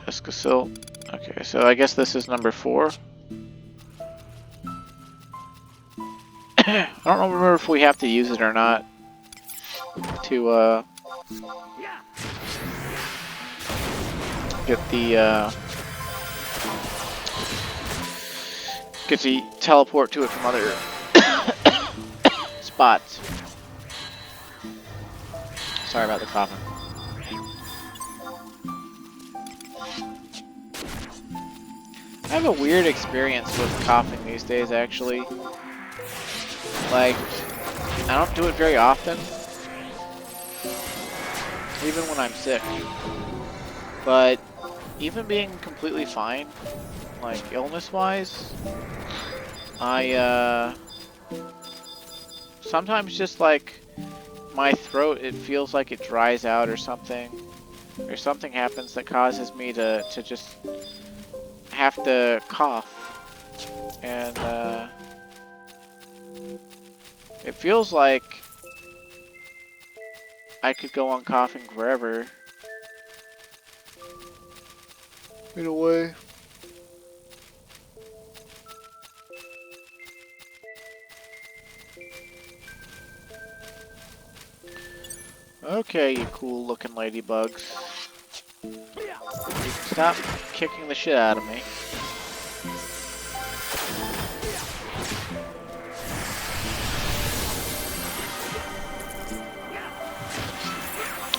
Escacil. Okay, so I guess this is number 4. I don't remember if we have to use it or not to get the teleport to it from other spots. Sorry about the coughing. I have a weird experience with coughing these days, actually. Like, I don't do it very often, even when I'm sick. But even being completely fine, like illness-wise, I sometimes just like my throat, it feels like it dries out or something. Or something happens that causes me to just have to cough. And it feels like I could go on coughing forever. In a way. Okay, you cool looking ladybugs. Stop kicking the shit out of me.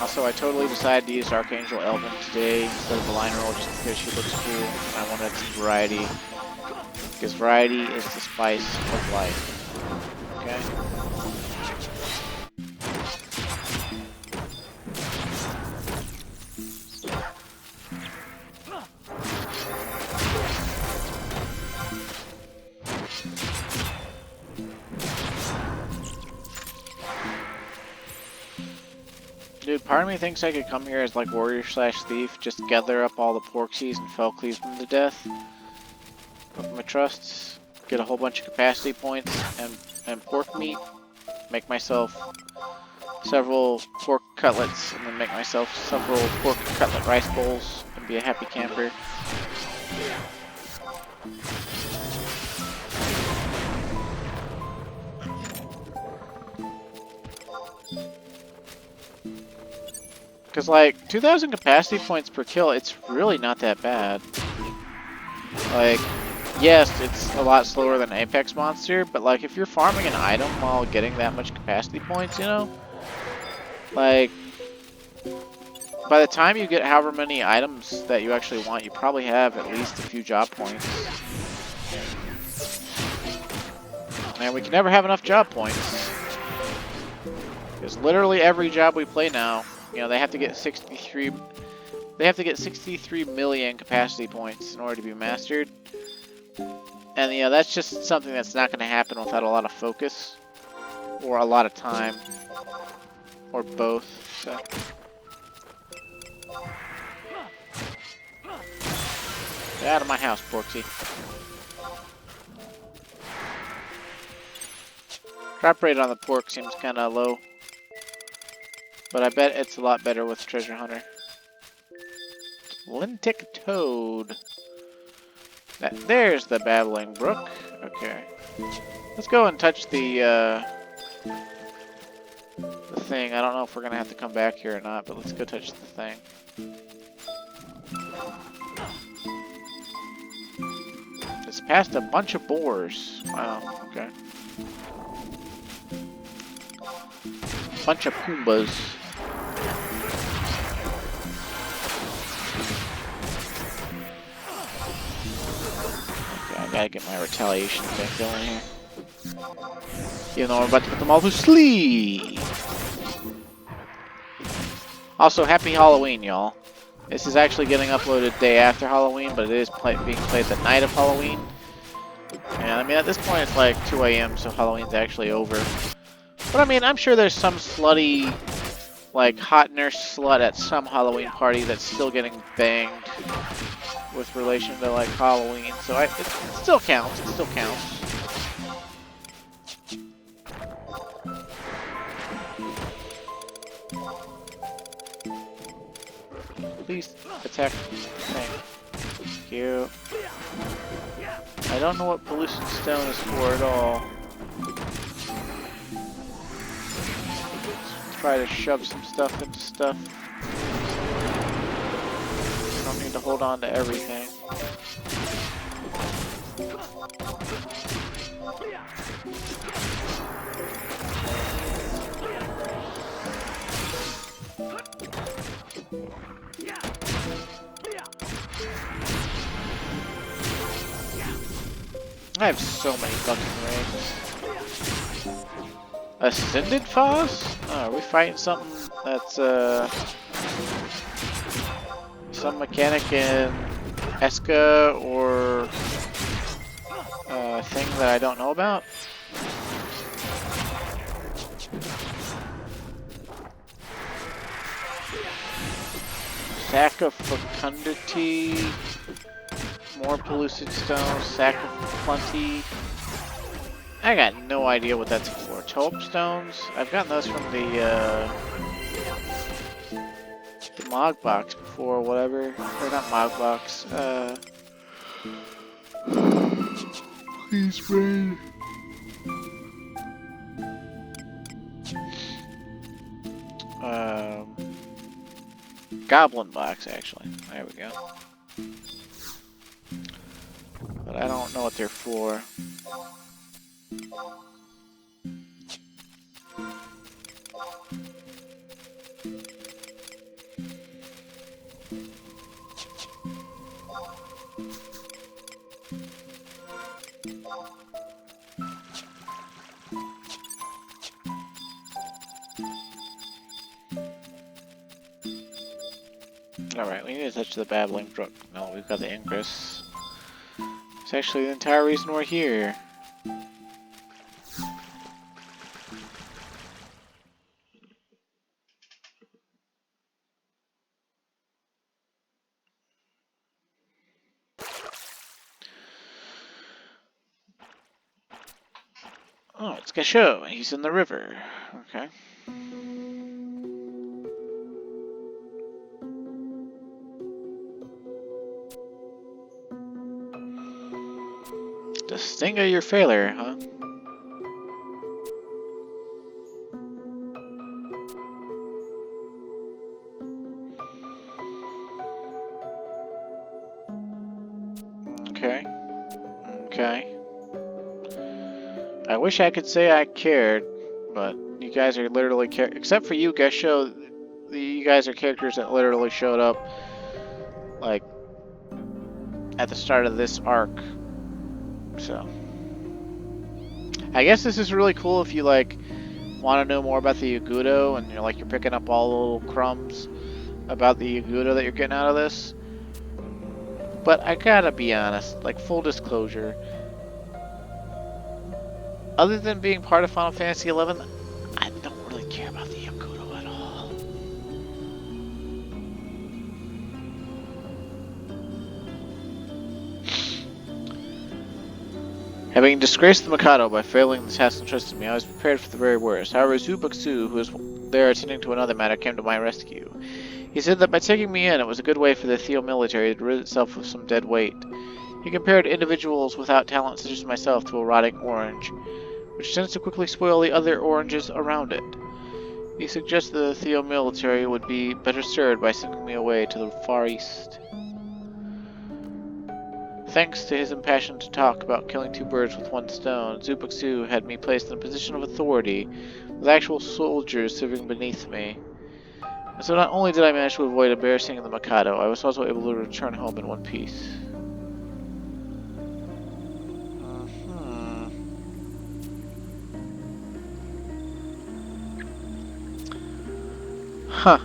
Also, I totally decided to use Archangel Elvin today instead of the line roll just because she looks cool and I wanted some variety. Because variety is the spice of life. Okay? Dude, part of me thinks I could come here as like warrior/thief, just gather up all the porksies and fell cleave them to death with my trusts, get a whole bunch of capacity points and pork meat, make myself several pork cutlets, and then make myself several pork cutlet rice bowls, and be a happy camper. Because, like, 2,000 capacity points per kill, it's really not that bad. Like, yes, it's a lot slower than Apex Monster, but, like, if you're farming an item while getting that much capacity points, you know? Like, by the time you get however many items that you actually want, you probably have at least a few job points. And we can never have enough job points. Because literally every job we play now, you know, they have to get 63 million capacity points in order to be mastered. And you know, that's just something that's not going to happen without a lot of focus or a lot of time or both. So get out of my house, Porksy. Drop rate on the pork seems kind of low. But I bet it's a lot better with Treasure Hunter. Lintic Toad. There's the Babbling Brook. Okay. Let's go and touch the thing. I don't know if we're going to have to come back here or not, but let's go touch the thing. It's past a bunch of boars. Wow, okay. Bunch of Pumbas. Okay, I gotta get my retaliation thing going here. Even though I'm about to put them all to sleep. Also, happy Halloween, y'all. This is actually getting uploaded day after Halloween, but it is being played the night of Halloween. And I mean, at this point it's like 2 AM, so Halloween's actually over. But I mean, I'm sure there's some slutty, like, hot nurse slut at some Halloween party that's still getting banged with relation to, like, Halloween. So it still counts. It still counts. Please attack the thing. Thank you. I don't know what pollution stone is for at all. Try to shove some stuff into stuff. Don't need to hold on to everything. I have so many fucking rings. Ascended Foss? Oh, are we fighting something that's, some mechanic in Eska or thing that I don't know about? Sack of Fecundity, more Pellucid Stone, Sack of Plenty. I got no idea what that's for. Taupe Stones? I've gotten those from the Mog Box before, whatever. Or not Mog Box, please, brain. Goblin Box, actually. There we go. But I don't know what they're for. Alright, we need to touch the Babbling Brook. No, we've got the Ingress. It's actually the entire reason we're here. Oh, it's Gasho. He's in the river. Okay. The sting of your failure, huh? Okay. Okay. I wish I could say I cared, but you guys are literally except for you, Gasho. You guys are characters that literally showed up, like, at the start of this arc. So, I guess this is really cool if you, like, want to know more about the Yagudo, and you're picking up all the little crumbs about the Yagudo that you're getting out of this. But I gotta be honest, like, full disclosure, other than being part of Final Fantasy XI, I don't really care about the Yagudo at all. Having disgraced the Mikado by failing the task entrusted me, I was prepared for the very worst. However, Zubaksu, who was there attending to another matter, came to my rescue. He said that by taking me in, it was a good way for the Theo military to rid itself of some dead weight. He compared individuals without talent such as myself to a rotting orange, which tends to quickly spoil the other oranges around it. He suggested the Theo military would be better served by sending me away to the Far East. Thanks to his impassioned talk about killing two birds with one stone, Zubaksu had me placed in a position of authority, with actual soldiers serving beneath me. And so not only did I manage to avoid embarrassing the Mikado, I was also able to return home in one piece. Huh.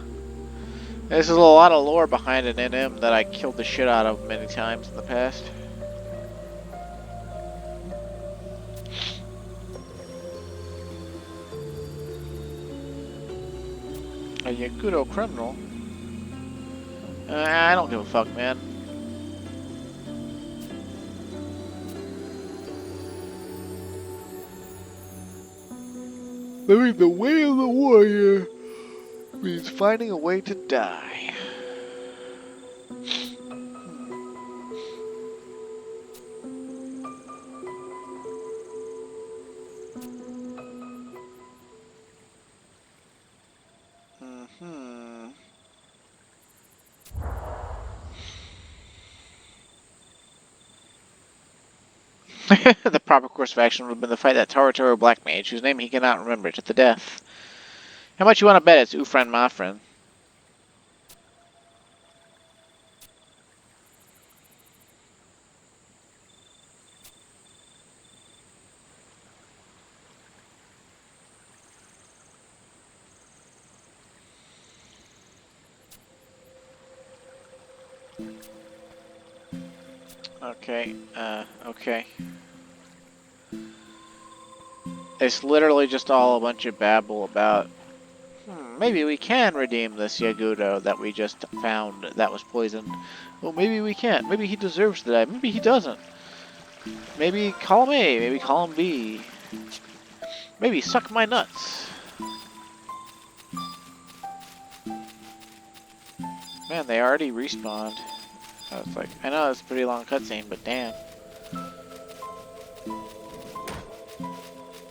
This is a lot of lore behind an NM that I killed the shit out of many times in the past. A Yagudo criminal? I don't give a fuck, man. Living the way of the warrior means finding a way to die. The proper course of action would have been to fight that Taratoro Black Mage, whose name he cannot remember, to the death. How much you want to bet it's Ufren Mafren? Okay, okay. It's literally just all a bunch of babble about, maybe we can redeem this Yagudo that we just found that was poisoned. Well, maybe we can't. Maybe he deserves to die. Maybe he doesn't. Maybe column A, maybe column B. Maybe suck my nuts. Man, they already respawned. I was like, I know it's a pretty long cutscene, but damn.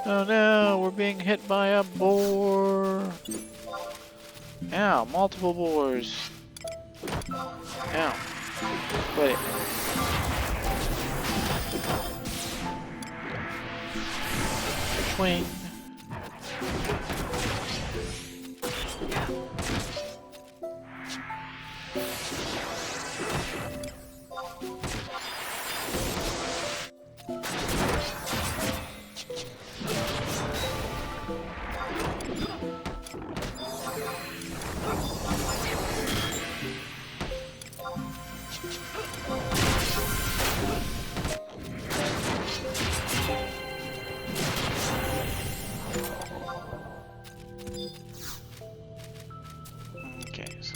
Oh no, we're being hit by a boar. Ow, multiple boars. Ow. Quit it. Swing.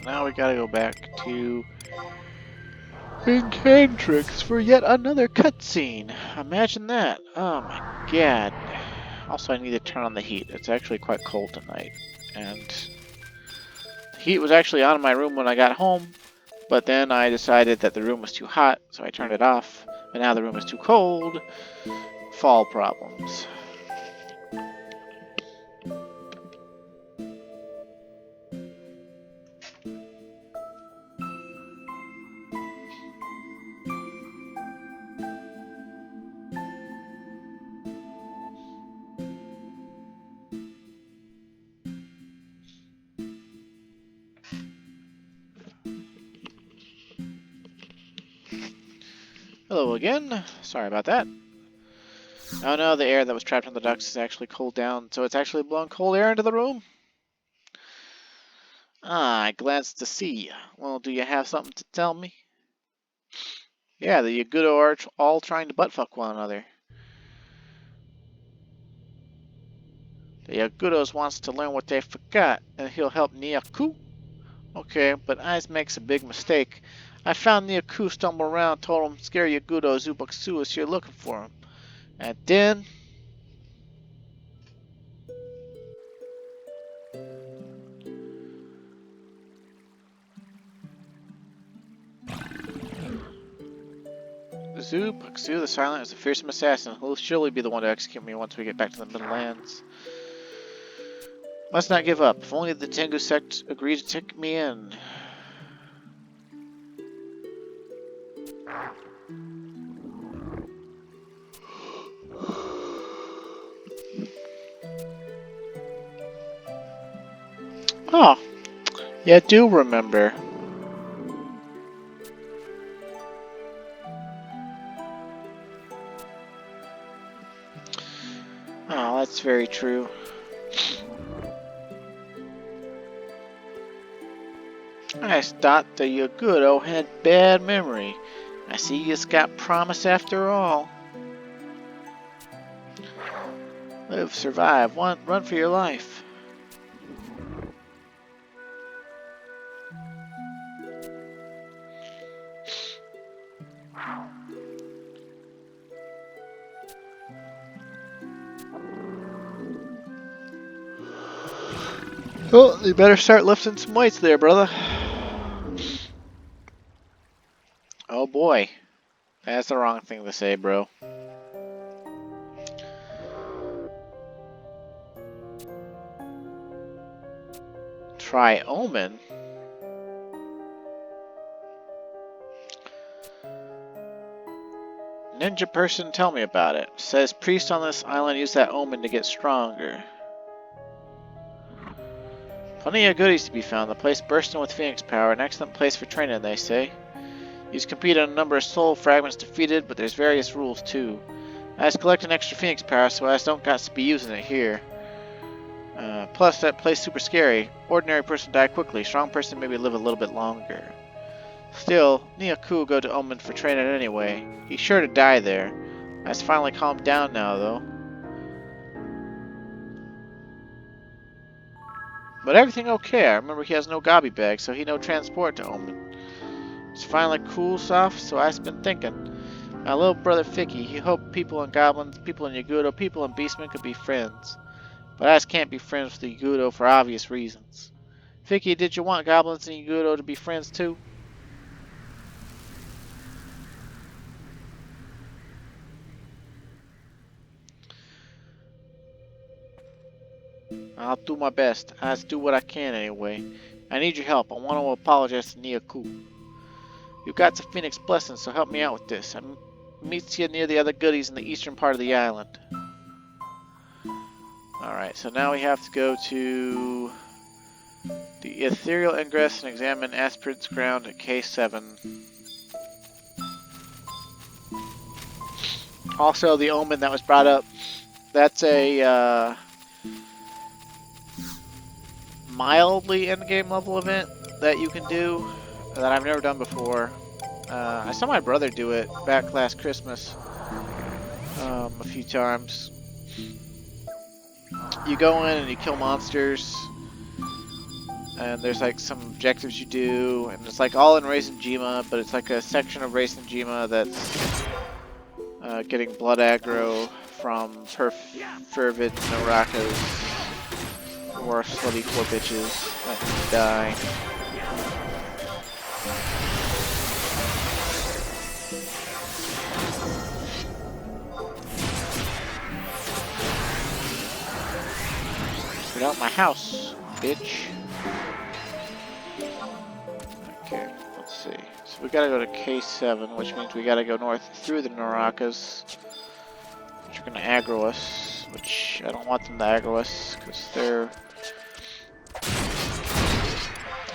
Now we gotta go back to Incantrix for yet another cutscene. Imagine that. Oh my god. Also, I need to turn on the heat. It's actually quite cold tonight. And the heat was actually on in my room when I got home, but then I decided that the room was too hot, so I turned it off. And now the room is too cold. Fall problems. Hello again. Sorry about that. Oh no, the air that was trapped in the ducts is actually cooled down, so it's actually blowing cold air into the room. Ah, I glanced to see. Well, do you have something to tell me? Yeah, the Yagudo are all trying to buttfuck one another. The Yagudos wants to learn what they forgot, and he'll help Nyaku. Okay, but Eyes makes a big mistake. I found Nyaku stumble around, told him scare Yagudo Zubaksu is here looking for him. And then... Zubaksu the Silent is a fearsome assassin. He'll surely be the one to execute me once we get back to the Middlelands. Must not give up. If only the Tengu sect agreed to take me in. Oh, yeah, I do remember. Oh, that's very true. I thought the Yagudo had bad memory. I see you's got promise after all. Live, survive, run for your life. Well, you better start lifting some weights there, brother. Oh boy. That's the wrong thing to say, bro. Try Omen? Ninja person, tell me about it. Says priests on this island use that omen to get stronger. Plenty of goodies to be found. The place bursting with phoenix power. An excellent place for training, they say. You compete on a number of soul fragments defeated, but there's various rules too. I just collect an extra phoenix power, so I just don't got to be using it here. Plus, that place super scary. Ordinary person die quickly. Strong person maybe live a little bit longer. Still, Nyaku go to Omen for training anyway. He's sure to die there. I just finally calmed down now, though. But everything okay. I remember he has no gobby bag, so he no transport to Omen. It's finally cool soft, so I've been thinking. My little brother Ficky, he hoped people in Goblins, people in Yagudo, people in Beastmen could be friends. But I just can't be friends with the Yagudo for obvious reasons. Ficky, did you want Goblins and Yagudo to be friends too? I'll do my best. I'll do what I can anyway. I need your help. I want to apologize to Nyaku. You got the Phoenix blessing, so help me out with this. I meet you near the other goodies in the eastern part of the island. Alright, so now we have to go to the ethereal ingress and examine Aspirin's ground at K7. Also, the omen that was brought up, that's a mildly endgame level event that you can do that I've never done before. I saw my brother do it back last Christmas a few times. You go in and you kill monsters, and there's like some objectives you do, and it's like all in Raisin Jima, but it's like a section of Raisin Jima that's getting blood aggro from fervid Narakas or slutty core bitches. Let me die. Get out my house, bitch. Okay, let's see. So we gotta go to K7, which means we gotta go north through the Narakas, which are gonna aggro us, which I don't want them to aggro us, because they're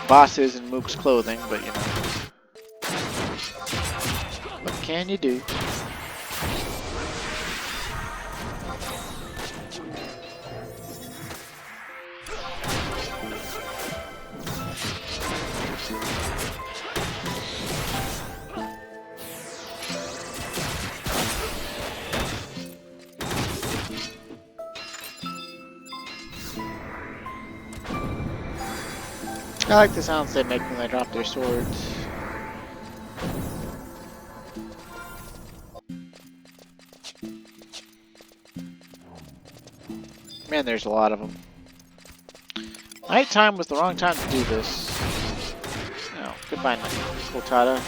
bosses in Mook's clothing, but you know. What can you do? I like the sounds they make when they drop their swords. Man, there's a lot of them. Nighttime was the wrong time to do this. Oh, goodbye, Kotada.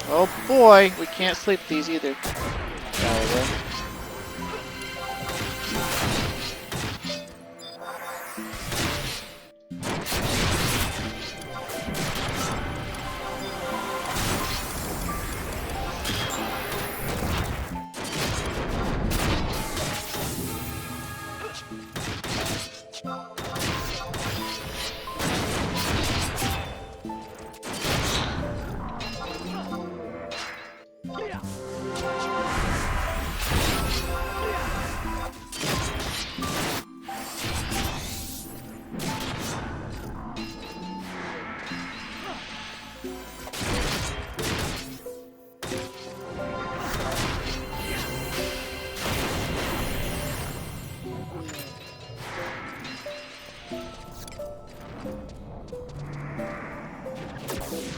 Oh boy, we can't sleep these either.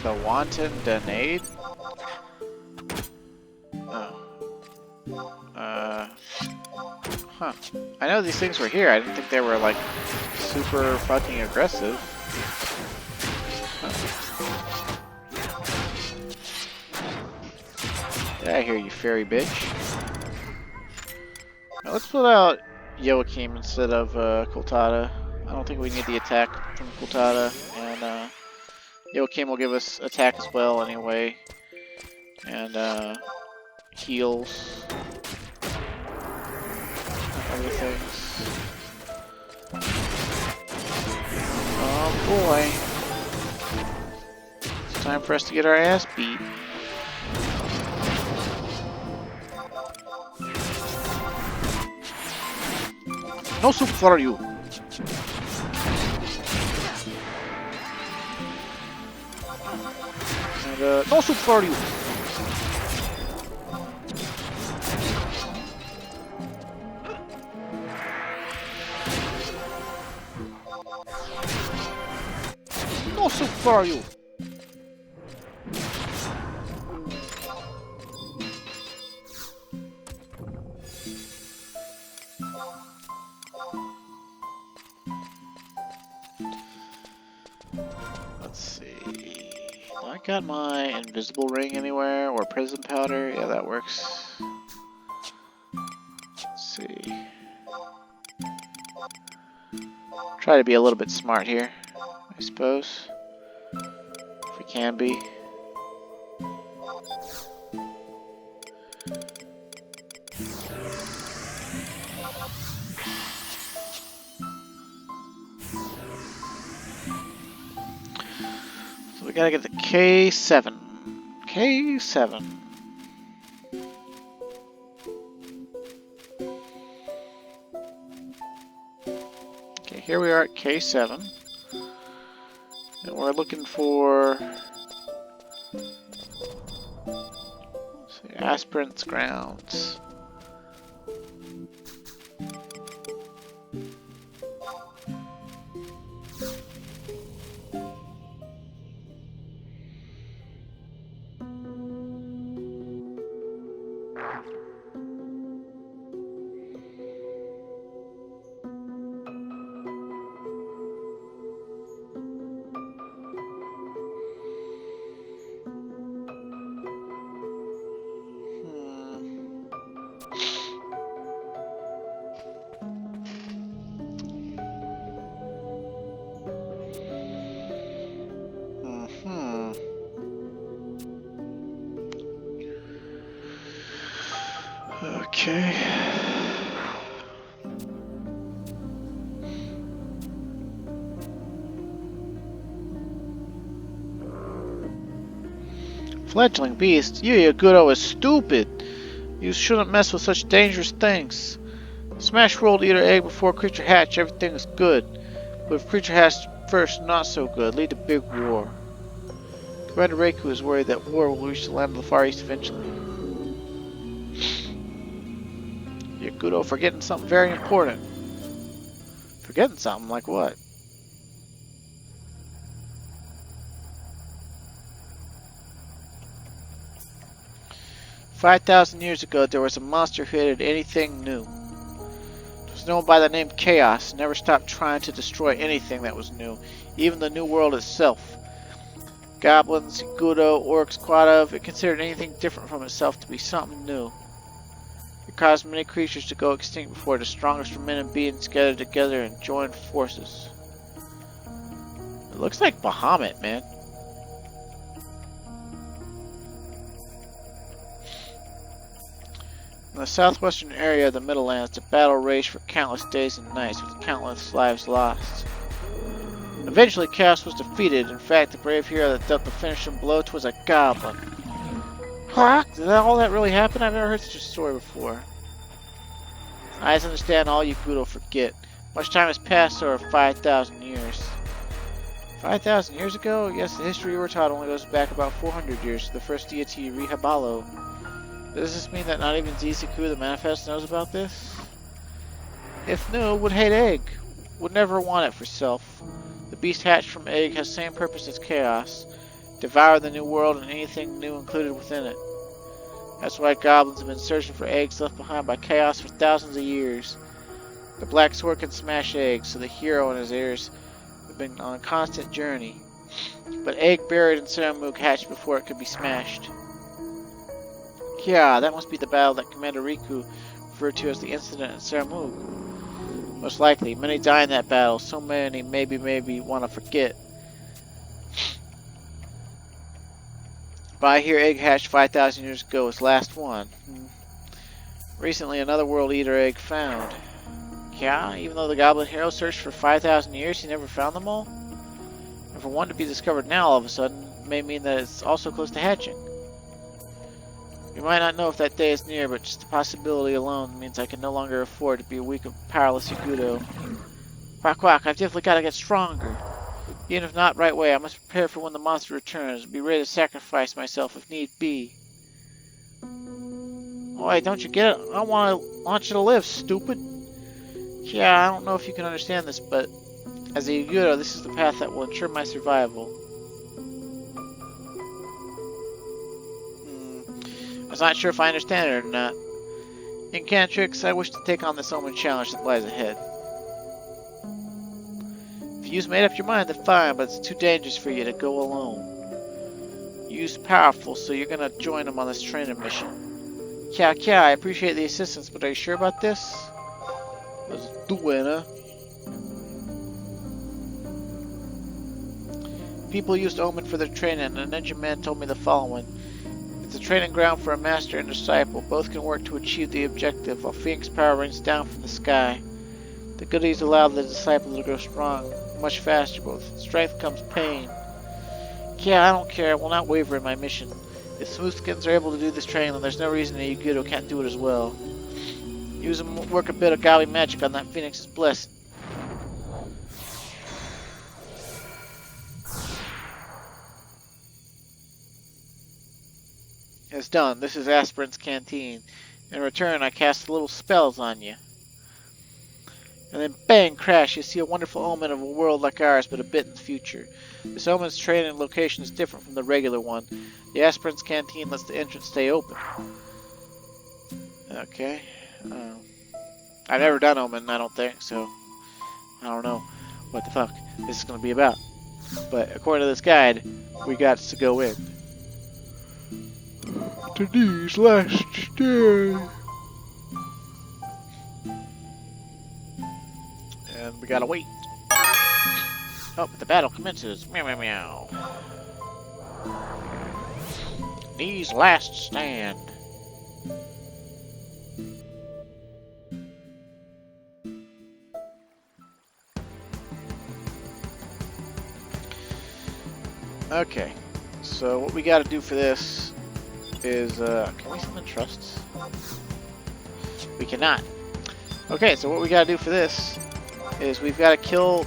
The wanton denade? Oh. Huh. I know these things were here. I didn't think they were, like, super fucking aggressive. Huh. Get out of here, you fairy bitch. Now let's put out Joachim instead of Koltada. I don't think we need the attack from Koltada, and Joachim will give us attack as well anyway, and heals, other things. Oh boy, it's time for us to get our ass beat. No soup for you. No soup for you. No soup for you. Let's see. I got my invisible ring anywhere, or prism powder. Yeah, that works. Let's see. Try to be a little bit smart here, I suppose. If we can be. So we gotta get the K7. K7. Okay, here we are at K7. And we're looking for Aspirant's Grounds. Okay. Fledgling beast, you Yagudo is stupid. You shouldn't mess with such dangerous things. Smash roll to eat an egg before creature hatch, everything is good. But if creature hatch first, not so good. Lead to big war. Commander Reiku is worried that war will reach the land of the Far East eventually. Yagudo forgetting something very important. Forgetting something? Like what? "5,000 years ago, there was a monster who hated anything new. It was known by the name Chaos, never stopped trying to destroy anything that was new, even the new world itself. Goblins, Yagudo, orcs, Quadav, it considered anything different from itself to be something new. It caused many creatures to go extinct before the strongest remaining beings gathered together and joined forces." It looks like Bahamut, man. In the southwestern area of the Middlelands, the battle raged for countless days and nights, with countless lives lost. Eventually, Chaos was defeated. In fact, the brave hero that dealt the finishing blow was a goblin. Huh? Did all that really happen? I've never heard such a story before. I just understand all Yagudo forget. Much time has passed over 5,000 years. 5,000 years ago? Yes, the history we were taught only goes back about 400 years to the first deity, Rihabalo. Does this mean that not even Zisaku the Manifest knows about this? If new, would hate egg. Would never want it for self. The beast hatched from egg has same purpose as Chaos. Devour the new world and anything new included within it. That's why goblins have been searching for eggs left behind by Chaos for thousands of years. The black sword can smash eggs, so the hero and his heirs have been on a constant journey. But egg buried in Saramuk hatched before it could be smashed. Yeah, that must be the battle that Commander Riku referred to as the incident in Saramuk. Most likely. Many die in that battle. So many maybe want to forget. But I hear egg hatched 5,000 years ago was last one. Recently another world eater egg found. Yeah, even though the goblin hero searched for 5,000 years, he never found them all? And for one to be discovered now all of a sudden may mean that it's also close to hatching. You might not know if that day is near, but just the possibility alone means I can no longer afford to be a weak and powerless Yagudo. Quack quack, I've definitely got to get stronger. Even if not right way, I must prepare for when the monster returns, and be ready to sacrifice myself if need be. Oh, hey, don't you get it? I want you to live, stupid. Yeah, I don't know if you can understand this, but as a Yagudo, this is the path that will ensure my survival. I was not sure if I understand it or not. Incantrix, I wish to take on this omen challenge that lies ahead. If you've made up your mind, then fine, but it's too dangerous for you to go alone. You's powerful, so you're gonna join him on this training mission. Kya, I appreciate the assistance, but are you sure about this? Let's do it, huh? People used Omen for their training, and a ninja man told me the following. It's a training ground for a master and disciple. Both can work to achieve the objective, while Phoenix power rains down from the sky. The goodies allow the disciple to grow strong much faster, but with strength comes pain. Yeah, I don't care. I will not waver in my mission. If smoothskins are able to do this training, then there's no reason that Yagudo can't do it as well. Use and work a bit of godly magic on that Phoenix's blessed. It's done. This is Aspirant's canteen. In return, I cast little spells on you. And then bang, crash, you see a wonderful omen of a world like ours, but a bit in the future. This omen's training location is different from the regular one. The Aspirant's canteen lets the entrance stay open. Okay. I've never done omen, I don't think, so I don't know what the fuck this is going to be about. But according to this guide, we got to go in. Today's last day. And we gotta wait. Oh, the battle commences. Meow meow meow. These last stand. Okay, so what we got to do for this is, can we summon trusts? We cannot. Okay, so what we got to do for this is we've got to kill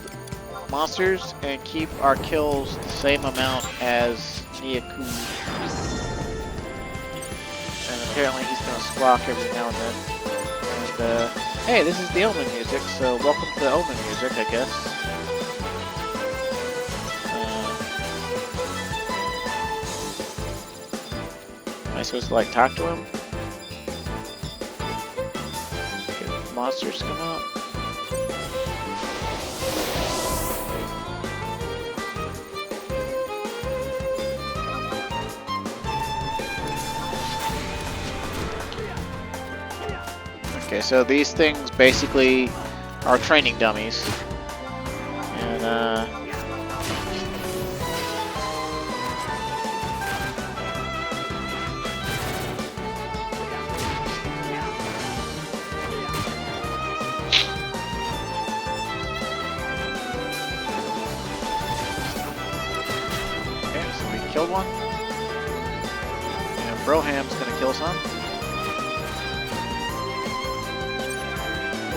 monsters and keep our kills the same amount as Yagudo. And apparently he's going to squawk every now and then. And, hey, this is the Omen music, so welcome to the Omen music, I guess. Am I supposed to, like, talk to him? Get monsters come up. Okay, so these things basically are training dummies. And, okay, so we killed one. And Broham's gonna kill some.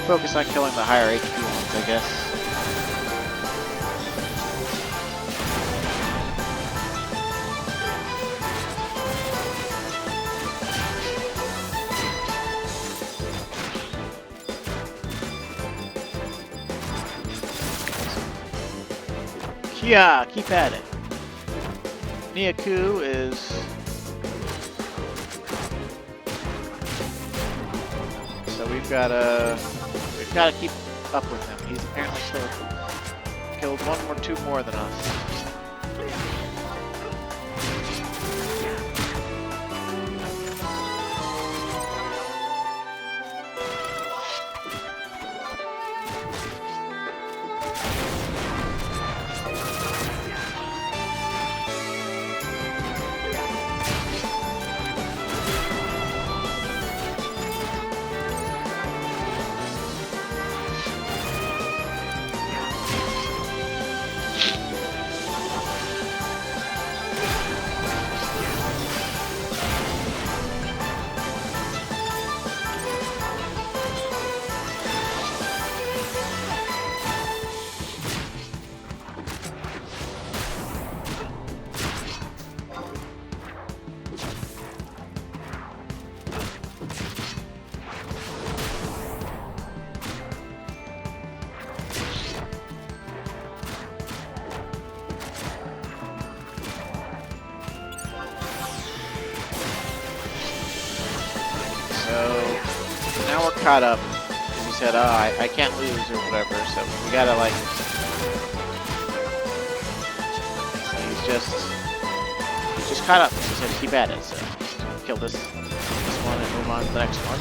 Focus on killing the higher HP ones, I guess. Yeah, keep at it. Yagudo is... So we've got to keep up with him. He's apparently still killed one or two more than us. Now we're caught up. We said, I can't lose or whatever, so we gotta like... So he's just caught up. He said keep at it, so kill this one and move on to the next one.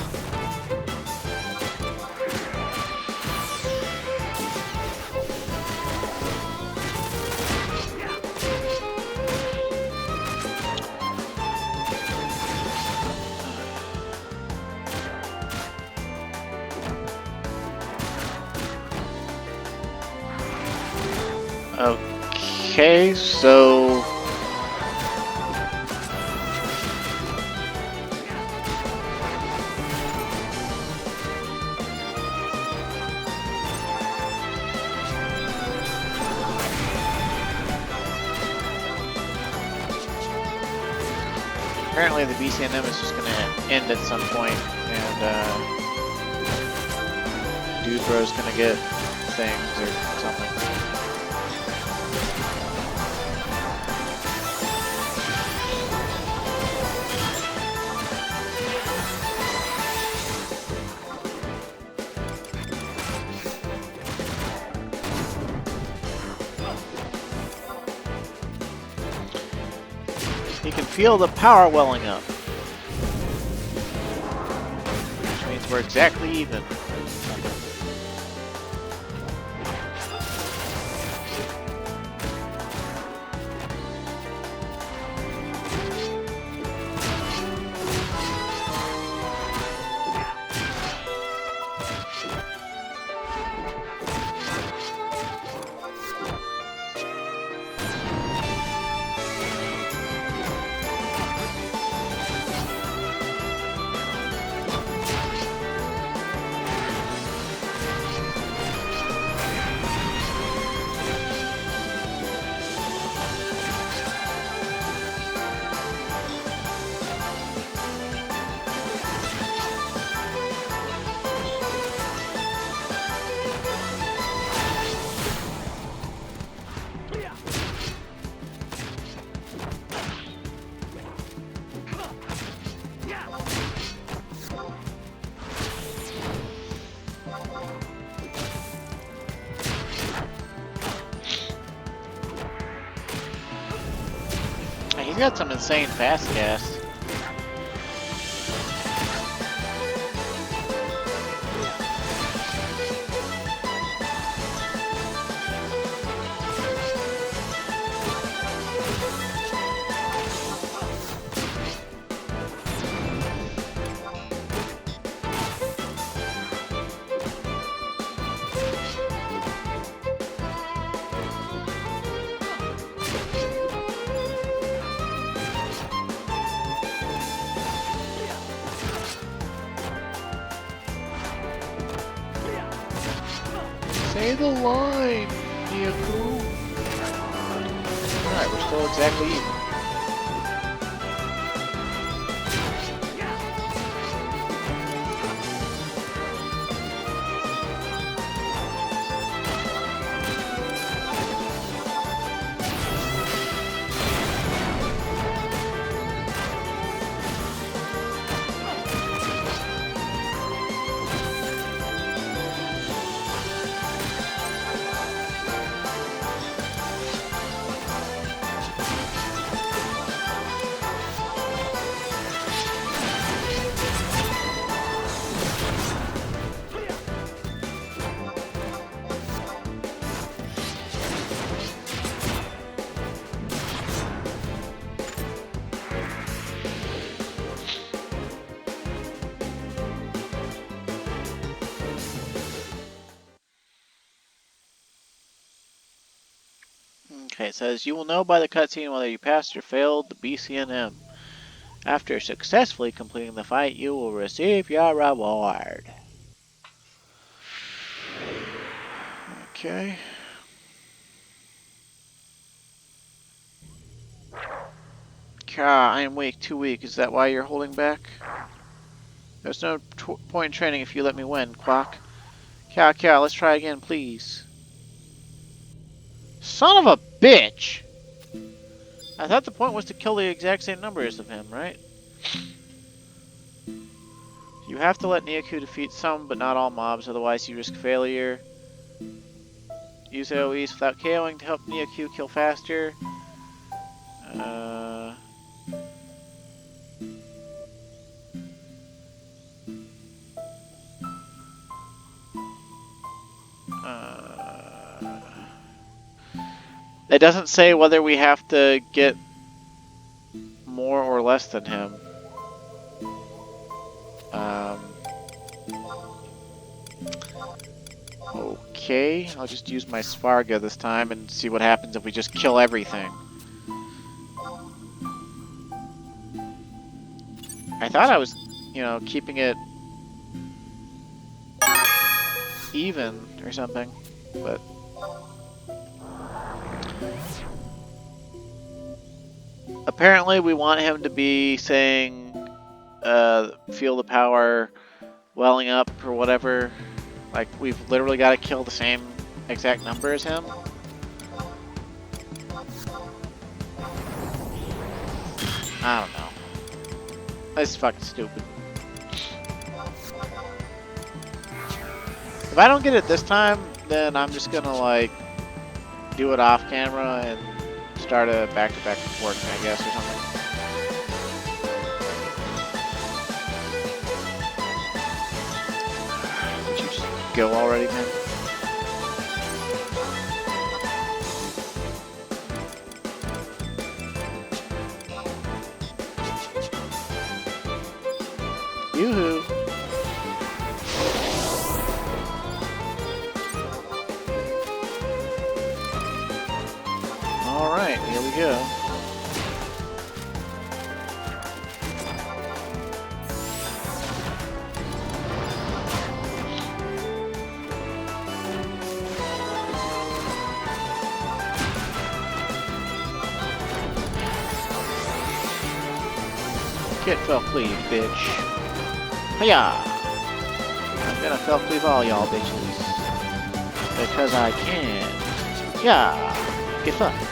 Okay, so... Apparently the BCNM is just going to end at some point, and Dude Bro's going to get things or something. You can feel the power welling up. Which means we're exactly even. He's got some insane fast cast. Say the line, Yagudo. Alright, we're still exactly even. Okay, it says, you will know by the cutscene whether you passed or failed the BCNM. After successfully completing the fight, you will receive your reward. Okay. I am weak, too weak. Is that why you're holding back? There's no point in training if you let me win, Quack. Kya, let's try again, please. Son of a bitch! I thought the point was to kill the exact same numbers of him, right? You have to let Nyaku defeat some, but not all mobs, otherwise you risk failure. Use AoEs without KOing to help Nyaku kill faster. It doesn't say whether we have to get more or less than him. Okay, I'll just use my Svarga this time and see what happens if we just kill everything. I thought I was, keeping it even or something, but... Apparently we want him to be saying, feel the power welling up or whatever. Like, we've literally got to kill the same exact number as him. I don't know. That's fucking stupid. If I don't get it this time, then I'm just gonna, like, do it off camera and start a back-to-back recording, I guess, or something. Would you just go already, man? Yoo-hoo! Alright, here we go. Get fell cleave, bitch. Hiya! I'm gonna fell cleave all y'all bitches. Because I can. Yeah! Get fucked.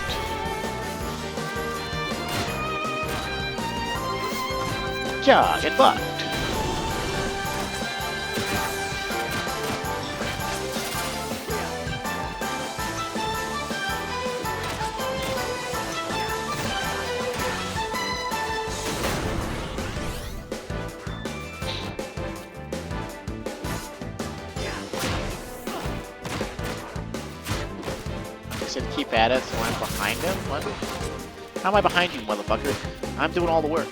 Yeah, get fucked. said keep at it, so I'm behind him? What? How am I behind you, motherfucker? I'm doing all the work.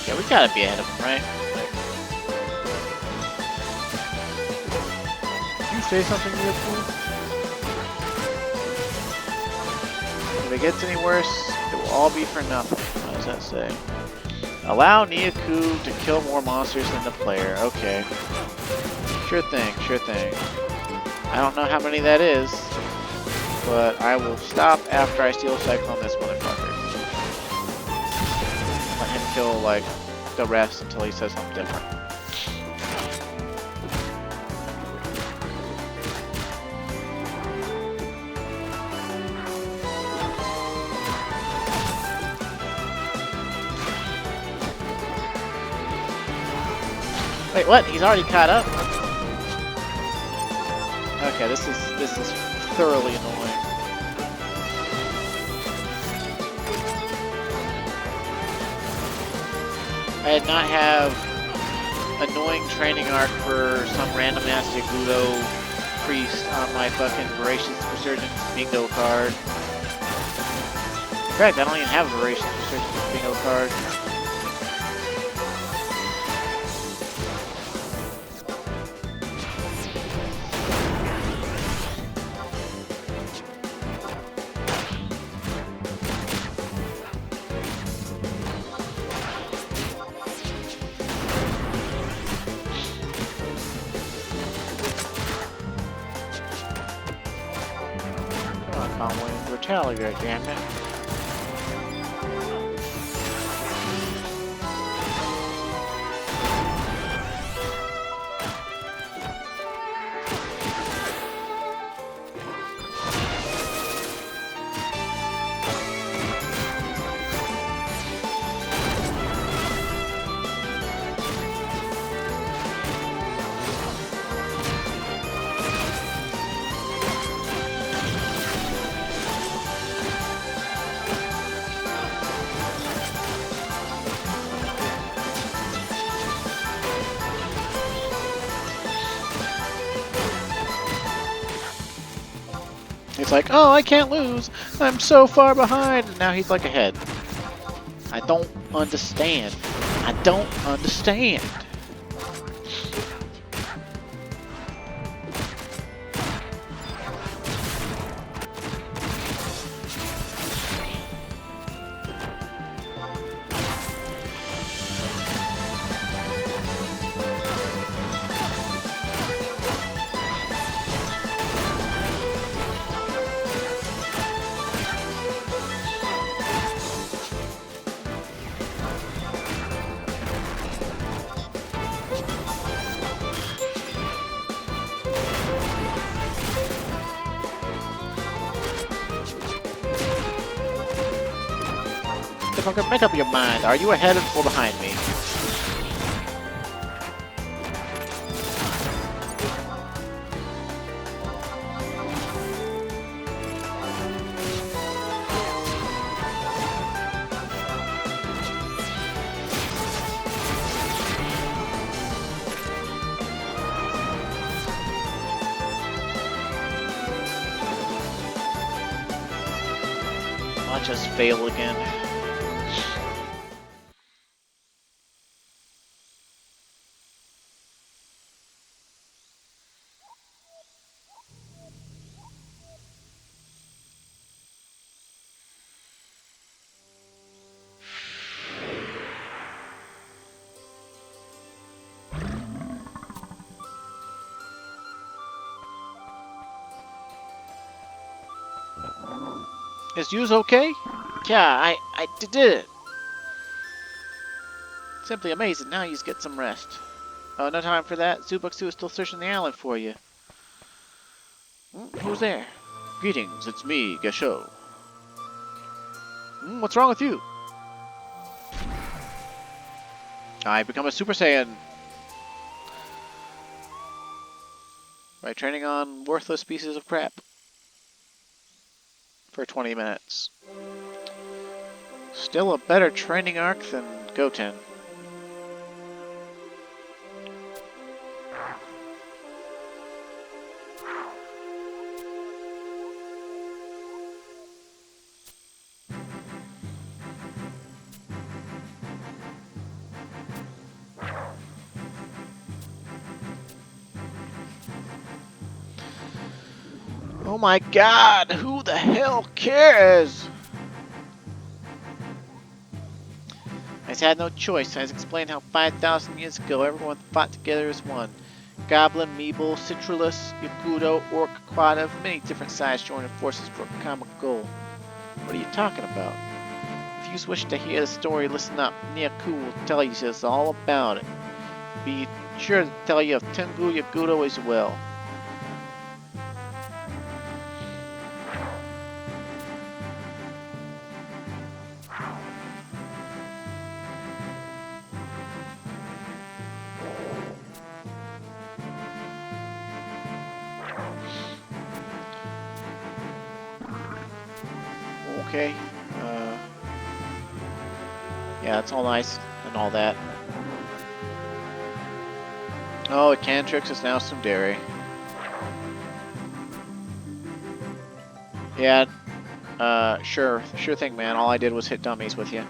Yeah, we gotta be ahead of him, right? Did you say something real cool? If it gets any worse, it will all be for nothing. What does that say? Allow Nyaku to kill more monsters than the player. Okay. Sure thing, sure thing. I don't know how many that is, but I will stop after I steal Cyclone this motherfucker. Let him kill, like, the rest until he says something different. Wait, what? He's already caught up? Okay, this is thoroughly annoying. I did not have annoying training arc for some random ass Yagudo priest on my fucking Voracious Resurgence bingo card. In fact, I don't even have a Voracious Resurgence bingo card. Retaliate, damn it. It's like, oh, I can't lose. I'm so far behind. And now he's like ahead. I don't understand. I don't understand. Make up your mind. Are you ahead or behind me? Watch us fail again. Is yours okay? Yeah, I did it. Simply amazing. Now you just get some rest. Oh, no time for that. Zubaksu is still searching the island for you. Who's there? Greetings, it's me, Gasho. What's wrong with you? I become a Super Saiyan. By training on worthless pieces of crap. For 20 minutes. Still a better training arc than Goten. Oh my god, who the hell cares? I had no choice. I explained how 5,000 years ago everyone fought together as one. Goblin, Meeble, Citrulus, Yagudo, Orc, Quad of many different sides joining forces for a common goal. What are you talking about? If you wish to hear the story, listen up. Niaku will tell you us all about it. Be sure to tell you of Tengu Yagudo as well. Okay. Yeah, it's all nice and all that. Oh, Cantrix is now Sundari. Yeah, sure thing, man. All I did was hit dummies with you.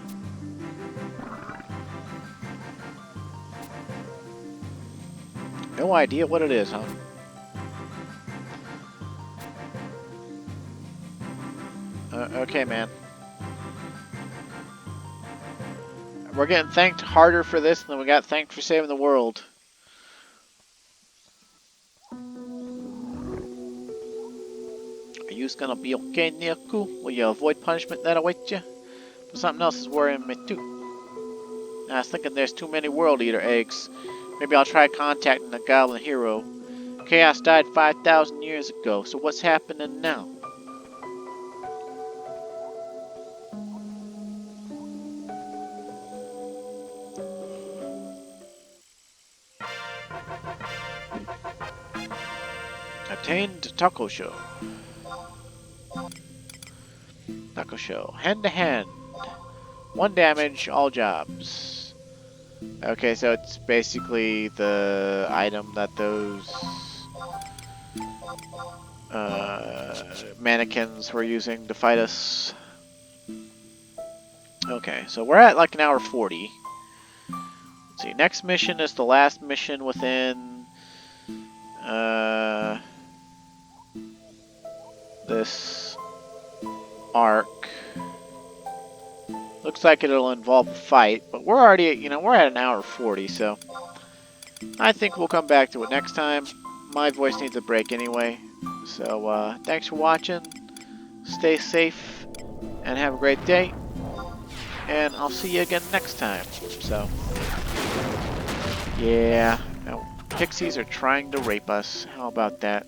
No idea what it is, huh? Okay, man. We're getting thanked harder for this than we got thanked for saving the world. Are you gonna be okay, Niaku? Will you avoid punishment that awaits you? But something else is worrying me too. I was thinking there's too many World Eater eggs. Maybe I'll try contacting the Goblin Hero. Chaos died 5,000 years ago, so what's happening now? Obtained Taco Show. Taco Show. Hand to hand. 1 damage, all jobs. Okay, so it's basically the item that those mannequins were using to fight us. Okay, so we're at like an hour 40. Let's see, next mission is the last mission within this arc. Looks like it'll involve a fight, but we're already, we're at an hour 40, so I think we'll come back to it next time. My voice needs a break anyway. So, thanks for watching. Stay safe and have a great day. And I'll see you again next time. So, yeah. Now, pixies are trying to rape us. How about that?